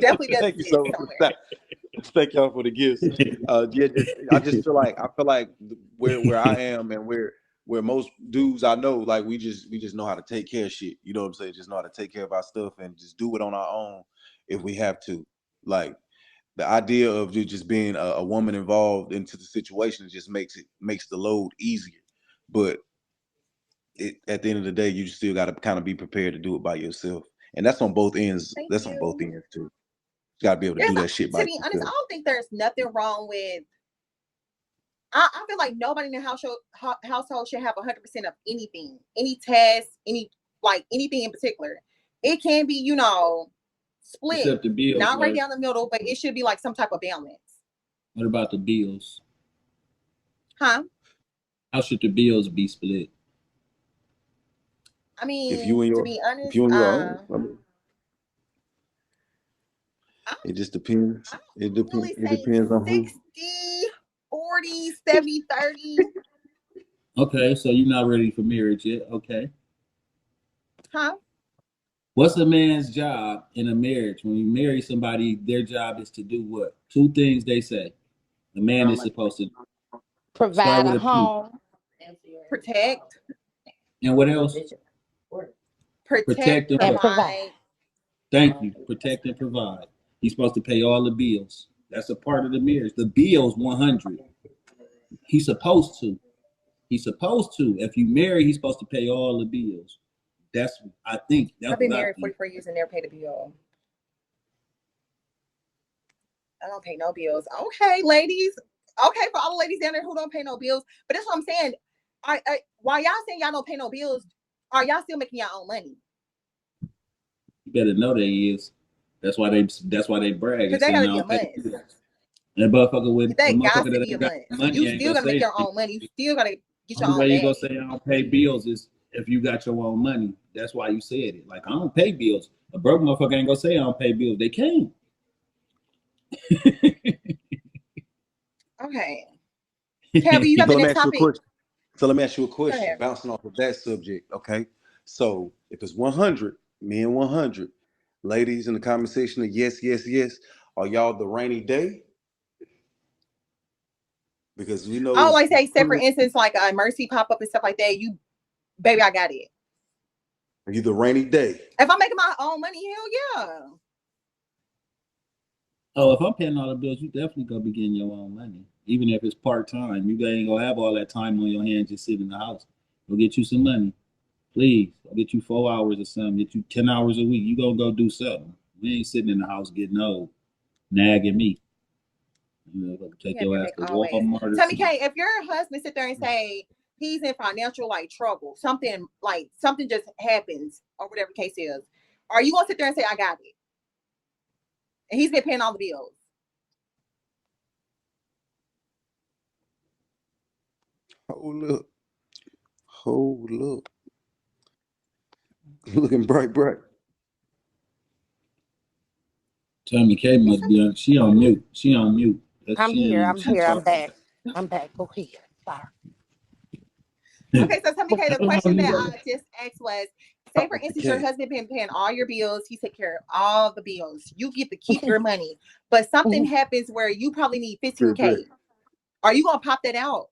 definitely does. Thank you so much. Thank y'all for the gifts. I feel like where I am and where where most dudes I know, like we just know how to take care of shit. You know what I'm saying? Just know how to take care of our stuff and just do it on our own if we have to. Like the idea of just being a woman involved into the situation just makes the load easier. But at the end of the day, you still got to kind of be prepared to do it by yourself, and that's on both ends. Thank That's on both you. ends too. You got to be able to do that shit To by be honest, I yourself. don't think there's nothing wrong with. I feel like nobody in the household should have 100% of anything, any task, anything in particular. It can be, split, Except the bills, not right right? down the middle, but it should be like some type of balance. What about the bills? Huh? How should the bills be split? I If you mean, and to your be if honest, you and your own, I mean, I it just depends. It don't depends. really It say depends on who. 60, 40, 70, 30. Okay, so you're not ready for marriage yet. Okay. Huh? What's a man's job in a marriage? When you marry somebody, their job is to do what? Two things they say. The man is supposed to start Provide with a a P. home. Protect, And what else? Protect and And what? provide. provide. Thank you. Protect and provide. He's supposed to pay all the bills. That's a part of the marriage. The bills 100. He's supposed to. He's supposed to. If you marry, he's supposed to pay all the bills. That's I think. I've That's been what I married think. 44 years and never paid a bill. I don't pay no bills. Okay, ladies. Okay, for all the ladies down there who don't pay no bills. But that's what I'm saying. While y'all saying y'all don't pay no bills, are y'all still making your own money? You better know they is. That's why they brag and Because they saying gotta I be a don't pay must. bills. And a That got motherfucker to that be a ain't got must. money You ain't still gonna gotta say make your anything. own money. You still gotta get your Only own way you gonna bag. say I don't pay bills is if you got your own money. That's why you said it. Like I don't pay bills. A broke motherfucker ain't gonna say I don't pay bills. They can't. Okay. Kelby, you got So the let me next ask you a topic? question. So let me ask you a Go question, ahead. bouncing off of that subject. Okay. So if it's 100, me and 100, ladies in the comment section, yes, yes, yes. Are y'all the rainy day? Because we know Oh, it's like say, for pretty. instance, like a mercy pop up and stuff like that. Baby, I got it. Are you the rainy day? If I'm making my own money, hell yeah. Oh, if I'm paying all the bills, you definitely gonna be getting your own money. Even if it's part time. You ain't gonna have all that time on your hands just sitting in the house. Go get you some money. Please. I'll get you 4 hours or something, get you 10 hours a week. You gonna go do something. We ain't sitting in the house getting old, nagging me. You know, take You have your your ass back to always. Walmart or Tell me, something. Kay, if your husband sit there and say he's in financial trouble, something just happens or whatever the case is, are you gonna sit there and say I got it? And he's been paying all the bills. Hold up. Hold up. Looking bright, bright. Tomi K must be on. She on mute. She on mute. I'm She here. ain't. I'm She here. I'm talking. back. I'm back. Go ahead. Sorry. Okay, so tell me, Kay, the How long question you that got? I just asked was, say for instance, your Okay. husband been paying all your bills, he take care of all the bills. You get to keep your money, but something happens where you probably need Very, very. 15K. Are you gonna pop that out?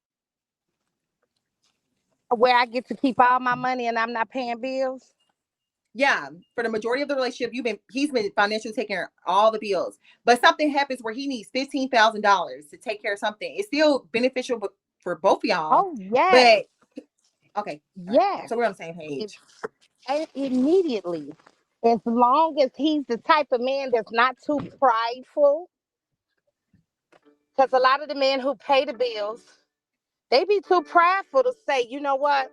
Where I get to keep all my money and I'm not paying bills? Yeah, for the majority of the relationship, he's been financially taking care of all the bills. But something happens where he needs $15,000 to take care of something. It's still beneficial for both of y'all. Oh, yes. But okay, all right. Yes. So we're on the same It's page. immediately. As long as he's the type of man that's not too prideful, because a lot of the men who pay the bills, they be too prideful to say, you know what,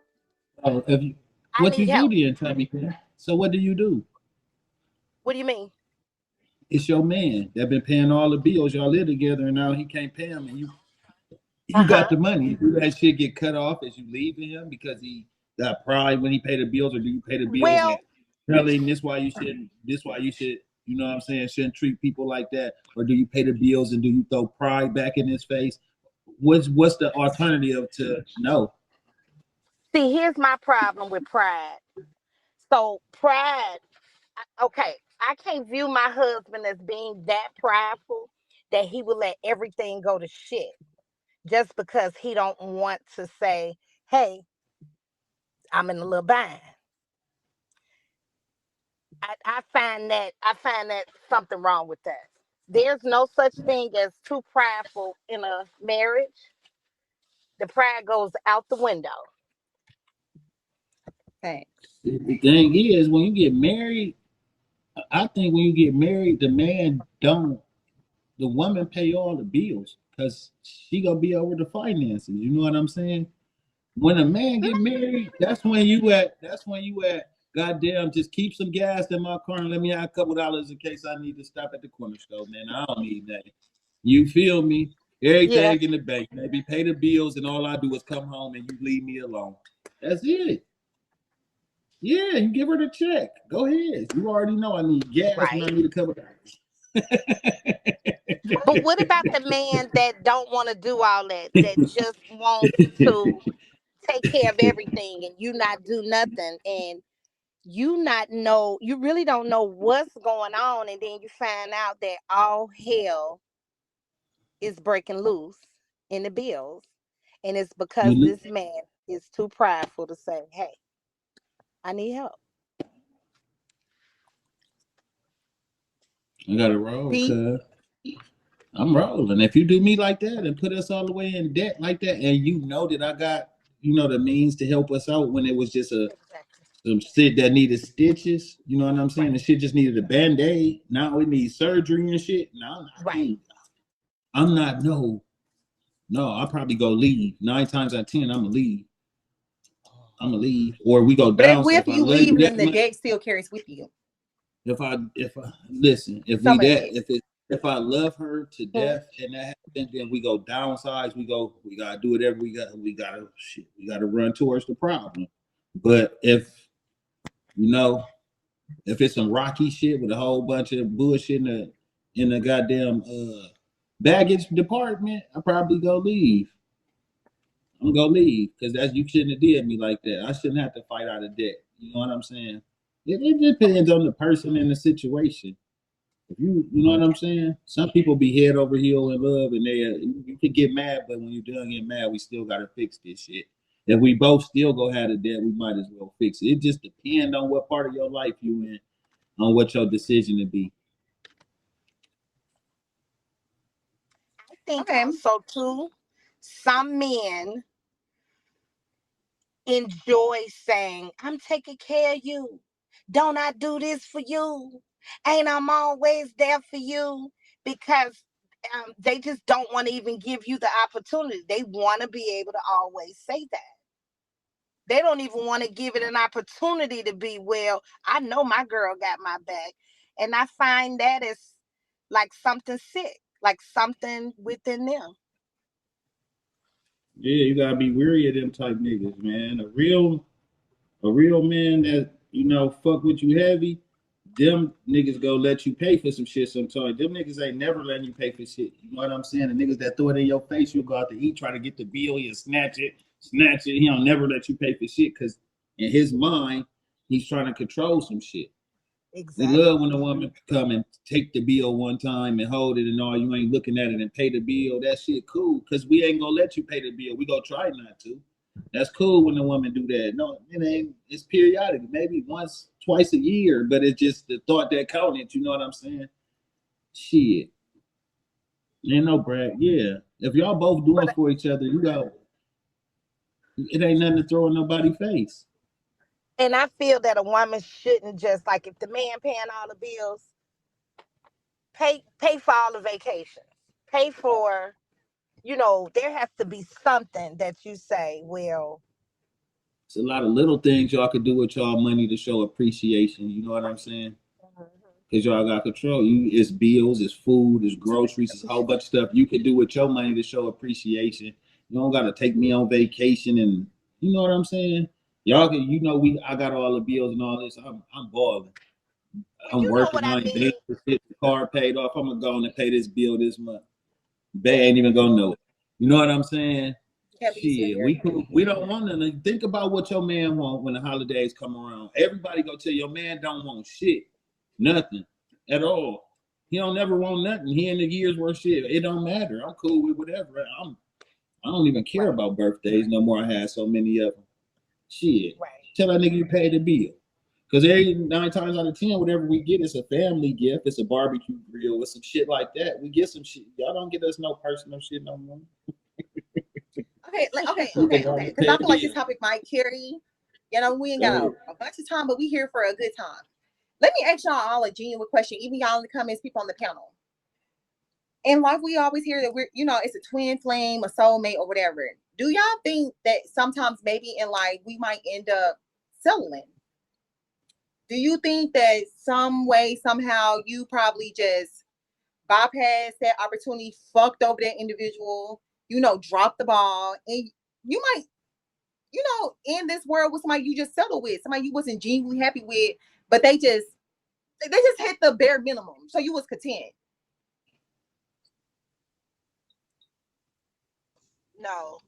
Oh, if you, I what you need do help. then, Tomi K? So what do you do? What do you mean? It's your man that been paying all the bills. Y'all live together, and now he can't pay them, and you got Uh-huh. the money. Do that shit get cut off as you leaving him because he got pride when he pay the bills, or do you pay the bills and Well, tell him this why you shouldn't, this why you should, you know what I'm saying, shouldn't treat people like that, or do you pay the bills and do you throw pride back in his face? What's the alternative to no? see, here's my problem with pride. So, pride, okay, I can't view my husband as being that prideful that he would let everything go to shit just because he don't want to say, hey. I'm in a little bind. I find that something wrong with that. There's no such thing as too prideful in a marriage. The pride goes out the window. Thanks. The thing is, when you get married, I think when you get married, the woman pay all the bills because she gonna be over the finances. You know what I'm saying? When a man get married, that's when you at. Goddamn, just keep some gas in my car and let me have a couple dollars in case I need to stop at the corner store, man. I don't need that. You feel me? Yeah. Everything in the bank. Maybe pay the bills and all I do is come home and you leave me alone. That's it. Yeah, you give her the check. Go ahead. You already know I need gas and I Right. need a couple dollars. But what about the man that don't want to do all that? That just wants to take care of everything and you not do nothing, and you really don't know what's going on, and then you find out that all hell is breaking loose in the bills, and it's because You this man is too prideful to say, hey, I need help. I gotta roll, See? cuz. I'm rolling. If you do me like that and put us all the way in debt like that, and you know that I got, the means to help us out when it was just Exactly. some shit that needed stitches, you know what I'm saying? Right. The shit just needed a band-aid. Now we need surgery and shit. No, Right. I'm not, no, I'll probably go leave. 9 times out of 10, I'm gonna leave. Or we go But down. So if if I you love you leaving that and the much, debt still carries with you. if I listen, Some of it. if I love her to Hmm. death and that happens, then we go downsize. We gotta do whatever we gotta run towards the problem. But if if it's some rocky shit with a whole bunch of bullshit in the goddamn baggage department, I probably go leave. I'm gonna leave because you shouldn't have did me like that. I shouldn't have to fight out of debt. You know what I'm saying? It depends on the person and the situation. If you know what I'm saying? Some people be head over heel in love, and you can get mad, but when you're done getting mad, we still gotta fix this shit. If we both still go have the debt, we might as well fix it. It just depends on what part of your life you in, on what your decision to be. I think Okay. also too, some men enjoy saying, I'm taking care of you. Don't I do this for you? Ain't I'm always there for you? Because they just don't want to even give you the opportunity. They want to be able to always say that. They don't even want to give it an opportunity to be, well, I know my girl got my back. And I find that is like something sick, like something within them. Yeah, you gotta be weary of them type niggas, man. A real man that fuck with you heavy. Them niggas go let you pay for some shit sometimes. Them niggas ain't never letting you pay for shit. You know what I'm saying? The niggas that throw it in your face, you go out to eat, try to get the bill, he'll snatch it. He don't never let you pay for shit because in his mind, he's trying to control some shit. They Exactly. love when a woman come and take the bill one time and hold it and all. You ain't looking at it and pay the bill. That shit cool because we ain't gonna let you pay the bill. We gonna try not to. That's cool when the woman do that. No, it ain't. It's periodic, maybe once, twice a year, but it's just the thought that counted. You know what I'm saying? Shit, ain't no brag. Yeah, if y'all both doing But for each other, it ain't nothing to throw in nobody's face. and I feel that a woman shouldn't just like if the man paying all the bills, pay for all the vacations. Pay for, there has to be something that you say, well, It's a lot of little things y'all could do with y'all money to show appreciation. You know what I'm saying? Because y'all got control. It's bills, it's food, it's groceries, it's a whole bunch of stuff you can do with your money to show appreciation. You don't gotta take me on vacation, and you know what I'm saying. Y'all can, I got all the bills and all this. I'm balling. well, I'm you know working. what I I ain't paying mean? for shit. The car paid off. I'm gonna go on and pay this bill this month. They ain't even gonna know it. You know what I'm saying? Can't be Shit, scared. we don't want to think about what your man want when the holidays come around. Everybody go tell your man don't want shit, nothing at all. He don't never want nothing. He in the years worth shit. It don't matter. I'm cool with whatever. I don't even care Right, about birthdays no more. I had so many of them. Shit. right. Tell that nigga you paid the bill. Because every 9 times out of 10, whatever we get, it's a family gift, it's a barbecue grill, it's some shit like that. We get some shit. Y'all don't get us no personal shit no more. Okay. Because I feel like this topic might carry. You know, we ain't got a bunch of time, but we here for a good time. Let me ask y'all all a genuine question. Even y'all in the comments, people on the panel. In life, we always hear that we're, it's a twin flame, a soulmate, or whatever. Do y'all think that sometimes maybe in life we might end up settling? Do you think that some way, somehow, you probably just bypassed that opportunity, fucked over that individual, dropped the ball, and you might, in this world with somebody you just settled with, somebody you wasn't genuinely happy with, but they just hit the bare minimum, so you was content? No.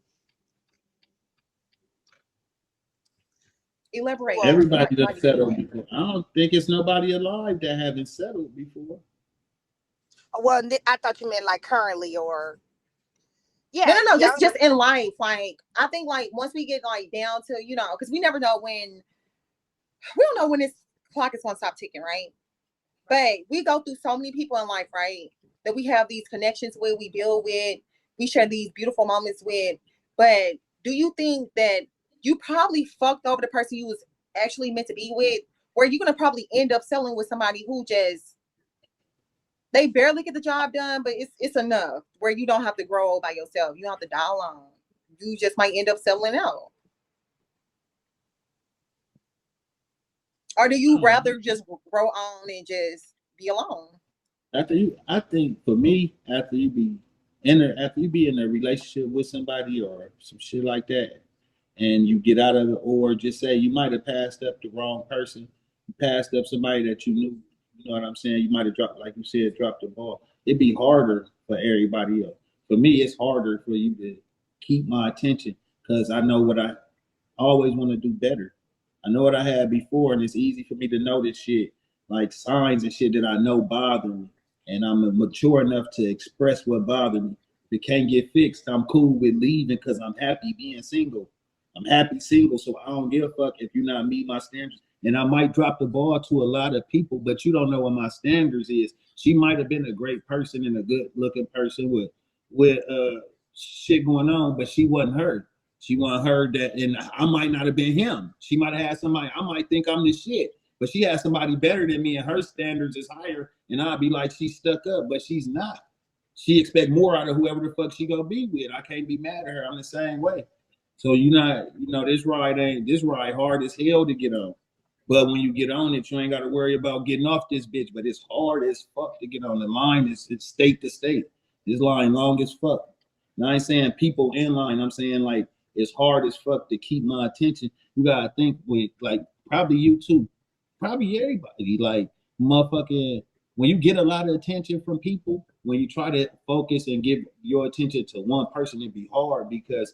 Elaborate. Everybody done settled before. I don't think it's nobody alive that haven't settled before. Well, I thought you meant like currently, or no, just in life. Like, I think like once we get like down to, because we don't know when this clock is gonna stop ticking, right? But we go through so many people in life, right? That we have these connections with, we build with, we share these beautiful moments with. But do you think that you probably fucked over the person you was actually meant to be with, where you're gonna probably end up settling with somebody who just, they barely get the job done, but it's enough where you don't have to grow by yourself. You don't have to die alone. You just might end up settling out. Or do you rather just grow on and just be alone? I think for me, after you be in a relationship with somebody or some shit like that, and you get out of it, or just say you might have passed up the wrong person, you passed up somebody that you knew. You know what I'm saying? You might have dropped, like you said, dropped the ball. It'd be harder for everybody else. For me, it's harder for you to keep my attention because I know what I always want to do better. I know what I had before, and it's easy for me to notice shit like signs and shit that I know bother me. And I'm mature enough to express what bothered me. If it can't get fixed, I'm cool with leaving because I'm happy being single. I'm happy single, so I don't give a fuck if you're not meet my standards. And I might drop the ball to a lot of people, but you don't know what my standards is. She might have been a great person and a good looking person with shit going on, but she wasn't her. She wasn't her that, and I might not have been him. She might have had somebody. I might think I'm the shit, but she has somebody better than me, and her standards is higher. And I'd be like, she's stuck up, but she's not. She expect more out of whoever the fuck she gonna be with. I can't be mad at her. I'm the same way. So this ride hard as hell to get on. But when you get on it, you ain't got to worry about getting off this bitch. But it's hard as fuck to get on the line. It's state to state. This line long as fuck. Now I ain't saying people in line. I'm saying like it's hard as fuck to keep my attention. You gotta think with like probably you too, probably everybody. Like motherfucking when you get a lot of attention from people, when you try to focus and give your attention to one person, it'd be hard because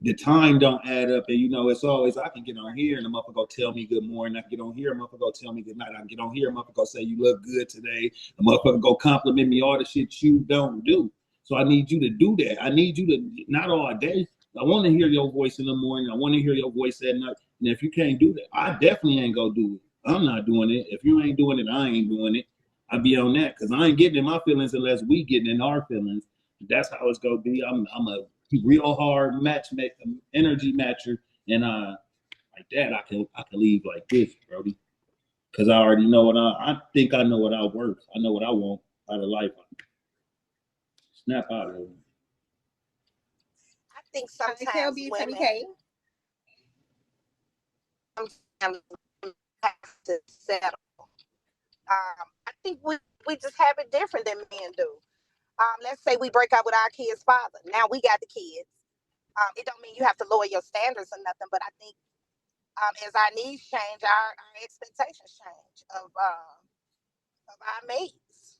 the time don't add up. And it's always I can get on here and the motherfucker go tell me good morning. I can get on here, a motherfucker go tell me good night. I can get on here, a motherfucker go say you look good today. A motherfucker go compliment me all the shit you don't do. So I need you to do that. I need you to not all day. I want to hear your voice in the morning. I want to hear your voice at night. And if you can't do that, I definitely ain't gonna do it. I'm not doing it. If you ain't doing it, I ain't doing it. I be on that because I ain't getting in my feelings unless we getting in our feelings. That's how it's gonna be. I'm a real hard energy matcher, and like that I can leave like this, Brody, because I already know what I think I know what I worth. I know what I want out of life. Snap out of it. I think sometimes K.O.B, women sometimes have to settle. I think we just have it different than men do. Let's say we break up with our kid's father. Now we got the kids. It don't mean you have to lower your standards or nothing, but I think as our needs change, our expectations change of our mates.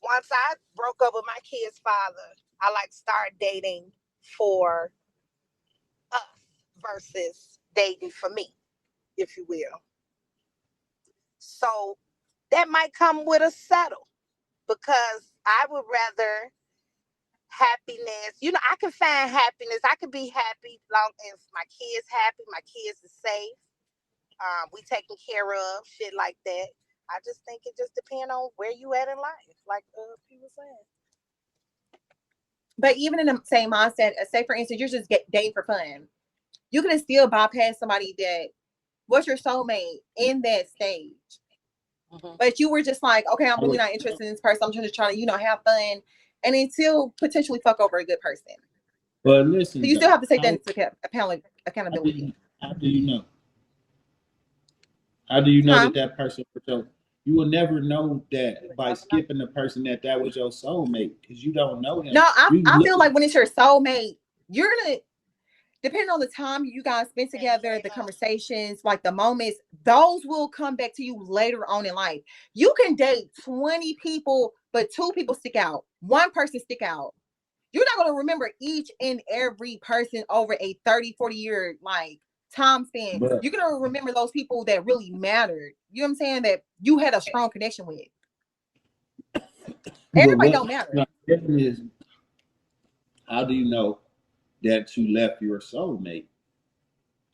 Once I broke up with my kid's father, I like start dating for us versus dating for me, if you will. So that might come with a settle because I would rather happiness. I can find happiness. I can be happy long as my kids happy, my kids are safe. We taken care of, shit like that. I just think it just depends on where you at in life, like people saying. But even in the same mindset, say for instance, you're just dating for fun. You can still bypass somebody that was your soulmate in that stage. But you were just like, okay, I'm really not interested in this person. I'm just trying to, have fun, and until potentially fuck over a good person. But listen, so you still have to take that into accountability. How do you know? How do you know that person was your? You will never know that by skipping the person that was your soulmate, because you don't know him. No, I feel like when it's your soulmate, you're gonna, depending on the time you guys spend together, the conversations, like the moments, those will come back to you later on in life. You can date 20 people, but 2 people stick out. 1 person stick out. You're not going to remember each and every person over a 30, 40-year time span. But you're going to remember those people that really mattered. You know what I'm saying? That you had a strong connection with. Everybody don't matter. Is, how do you know that you left your soulmate?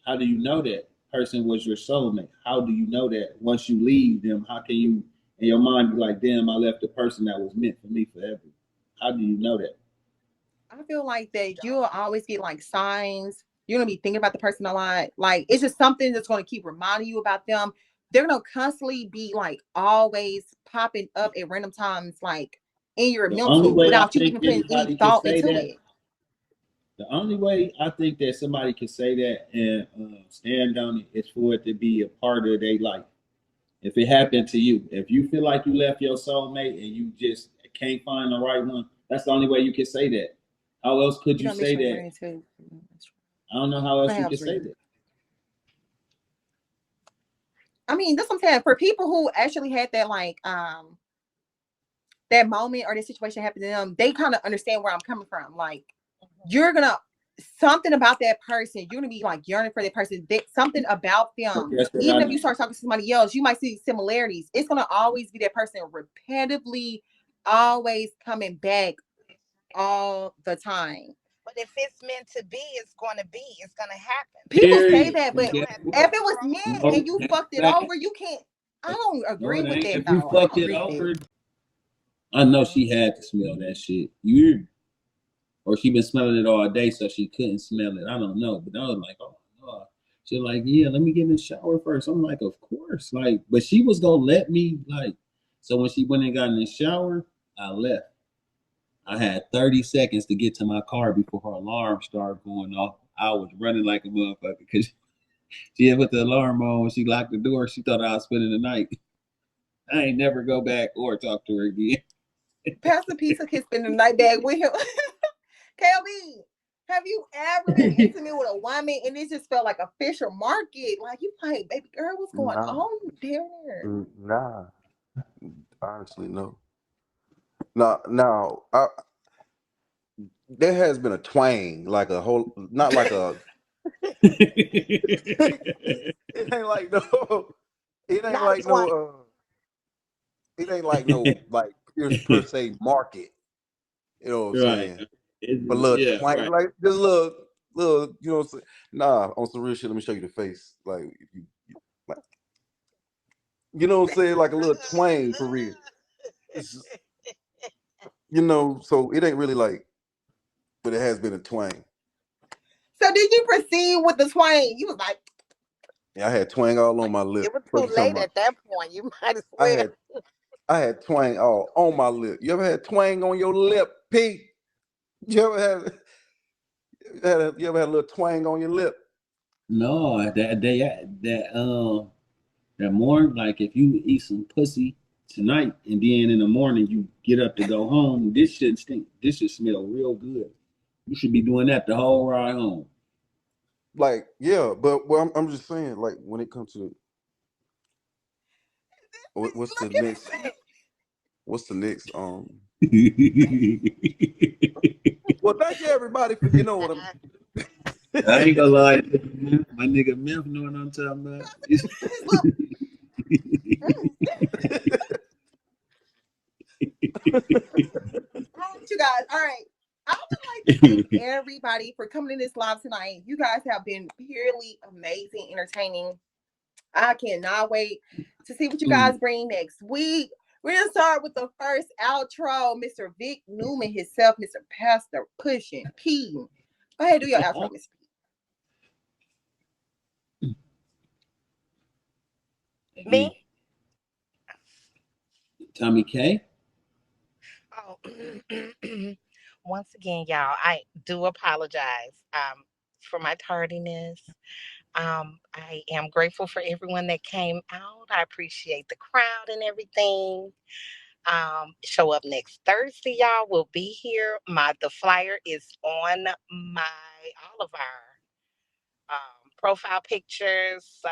How do you know that person was your soulmate? How do you know that once you leave them, how can you in your mind be like, damn, I left the person that was meant for me forever? How do you know that? I feel like that you'll always get signs. You're going to be thinking about the person a lot. It's just something that's going to keep reminding you about them. They're going to constantly be always popping up at random times, in your mental without you even putting any thought into it. The only way I think that somebody can say that and stand on it is for it to be a part of their life. If it happened to you, if you feel like you left your soulmate and you just can't find the right one, that's the only way you can say that. How else could you say that? I don't know how else you can say that. I mean, that's what I'm saying. For people who actually had that that moment or the situation happened to them, they kind of understand where I'm coming from. You're gonna, something about that person, you're gonna be yearning for that person. Something about them. Even if you start talking to somebody else, you might see similarities. It's gonna always be that person repetitively, always coming back all the time. But if it's meant to be, it's going to be. It's going to happen. People say that, but if it was meant and you fucked it over, you can't. I don't agree with that. If you fucked it over, I know she had to smell that shit. Or she been smelling it all day, so she couldn't smell it. I don't know, but I was like, oh no. She's like, yeah, let me get in the shower first. I'm like, of course, but she was gonna let me So when she went and got in the shower, I left. I had 30 seconds to get to my car before her alarm started going off. I was running like a motherfucker because she had put the alarm on when she locked the door. She thought I was spending the night. I ain't never go back or talk to her again. Pastor Pizza can spend the night bag with him. K.O.B, have you ever been intimate with a woman and it just felt like a Fisher Market? You baby girl, what's going on there? Nah. Honestly, no. Now, there has been a twang, not like a. It ain't like no. It ain't like no. It ain't like no per se market. You know what I'm saying? But little twang, this little, you know what I'm saying? Nah, on some real shit. Let me show you the face. You know what I'm saying? Like a little twang for real. So it ain't really but it has been a twang. So did you proceed with the twang? You was like, yeah, I had twang all on my lip. It was too late at that point. You might as well. I had twang all on my lip. You ever had twang on your lip, Pete? You ever had a little twang on your lip? No, that morning, if you eat some pussy tonight and then in the morning you get up to go home, this should stink. This should smell real good. You should be doing that the whole ride home. Yeah, but I'm just saying, when it comes to what's the next? What's the next? Well, thank you everybody for what I'm. I ain't gonna lie, my nigga Memphis know what I'm talking about. You guys, all right. I would like to thank everybody for coming in this live tonight. You guys have been purely amazing, entertaining. I cannot wait to see what you guys bring next week. We're gonna start with the first outro, Mr. Vic Newman himself, Mr. Pastor Pushing P. Go ahead, do your outro, Mr. P. Me? Tommy K. Oh, once again, y'all, I do apologize for my tardiness. I am grateful for everyone that came out. I appreciate the crowd and everything. Show up next Thursday, y'all. We'll be here. The flyer is on all of our profile pictures. So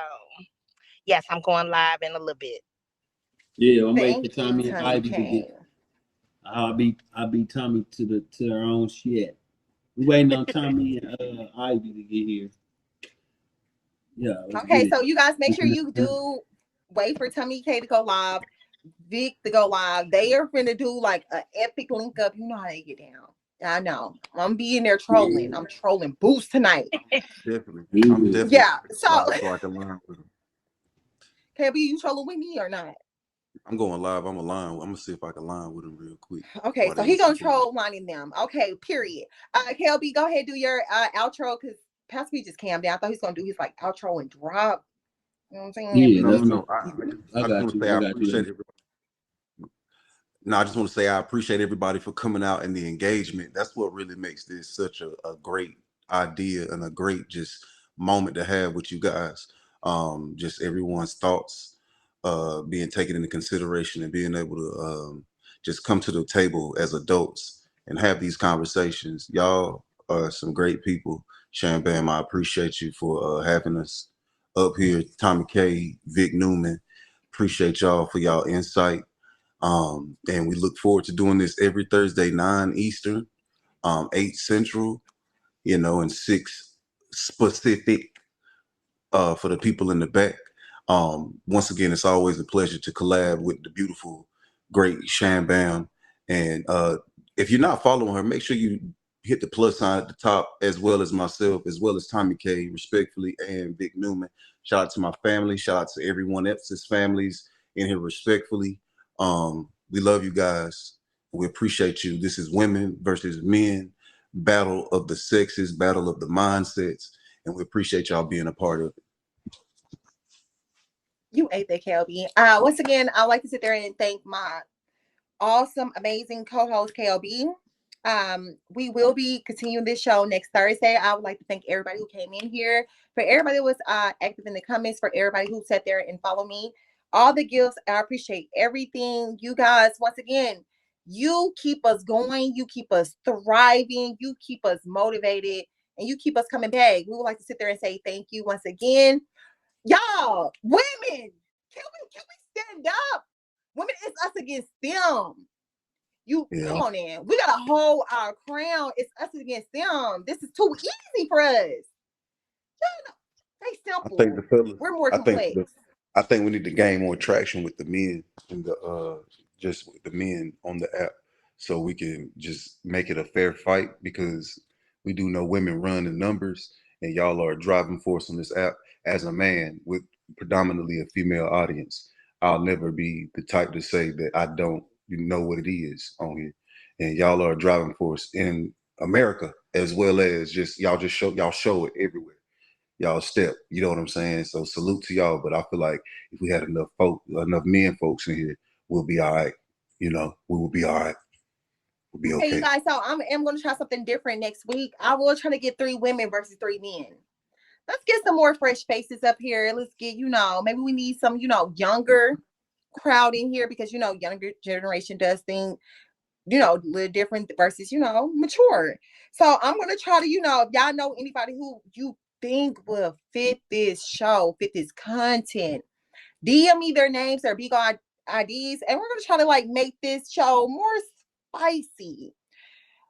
yes, I'm going live in a little bit. Yeah, I'm waiting Thank for you, Tommy and Tommy Ivy to K. get. I'll be Tommy to their own shit. We waiting on Tommy and Ivy to get here. Yeah. Okay, so you guys make sure you do wait for Tommy K to go live, Vic to go live. They are finna do like an epic link up. You know how they get down. I know. I'm being there trolling. I'm trolling Boost tonight. Definitely. I'm definitely Yeah. So live so I can learn with them. K.O.B, you trolling with me or not? I'm going live. I'm gonna see if I can line with them real quick. Okay, so he gonna troll lining them. Okay, period. K.O.B, go ahead, do your outro because Pastor P just calmed down. I thought he was gonna do his like outro and drop. You know what I'm saying? Yeah, No. I got just want to you. say I I got appreciate you. it. No, I just want to say I appreciate everybody for coming out and the engagement. That's what really makes this such a great idea and a great just moment to have with you guys. Just everyone's thoughts being taken into consideration and being able to just come to the table as adults and have these conversations. Y'all are some great people. Shambam, I appreciate you for having us up here. Tommy K, Vic Newman, appreciate y'all for y'all insight. And we look forward to doing this every Thursday, 9 Eastern, 8 Central, and 6 Pacific for the people in the back. Once again, it's always a pleasure to collab with the beautiful, great Shambam. And if you're not following her, make sure you hit the plus sign at the top, as well as myself, as well as Tommy K, respectfully, and Vic Newman. Shout out to my family. Shout out to everyone else's families in here, respectfully. We love you guys. We appreciate you. This is women versus men, battle of the sexes, battle of the mindsets, and we appreciate y'all being a part of it. You ate that, K.O.B. Once again, I'd like to sit there and thank my awesome, amazing co-host K.O.B. We will be continuing this show next Thursday. I would like to thank everybody who came in here, for everybody who was active in the comments, for everybody who sat there and followed me. All the gifts, I appreciate everything. You guys, once again, you keep us going, you keep us thriving, you keep us motivated, and you keep us coming back. We would like to sit there and say thank you once again. Y'all, women, can we stand up? Women, it's us against them. Come on in. We gotta hold our crown. It's us against them. This is too easy for us. They simple. I think the fellas, We're more complex. I think we need to gain more traction with the men and just with the men on the app, so we can just make it a fair fight, because we do know women run in numbers, and y'all are a driving force on this app. As a man with predominantly a female audience, I'll never be the type to say that I don't know what it is on here, and y'all are a driving force in America, as well as y'all show it everywhere. Y'all step, you know what I'm saying? So salute to y'all. But I feel like if we had enough men folks in here, we'll be all right. We will be all right. We'll be okay. Hey, you guys, so I am going to try something different next week. I will try to get 3 women versus 3 men. Let's get some more fresh faces up here. Let's get, maybe we need some, younger crowd in here, because, younger generation does think, a little different versus, mature. So I'm going to try to, if y'all know anybody who you think will fit this show, fit this content, DM me their names, their big IDs, and we're going to try to make this show more spicy.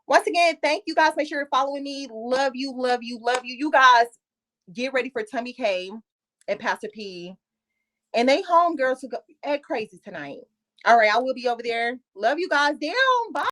Once again, thank you guys. Make sure you're following me. Love you, love you, love you. You guys get ready for Tommy K and Pastor P. And they homegirls who go act crazy tonight. All right, I will be over there. Love you guys. Down. Bye.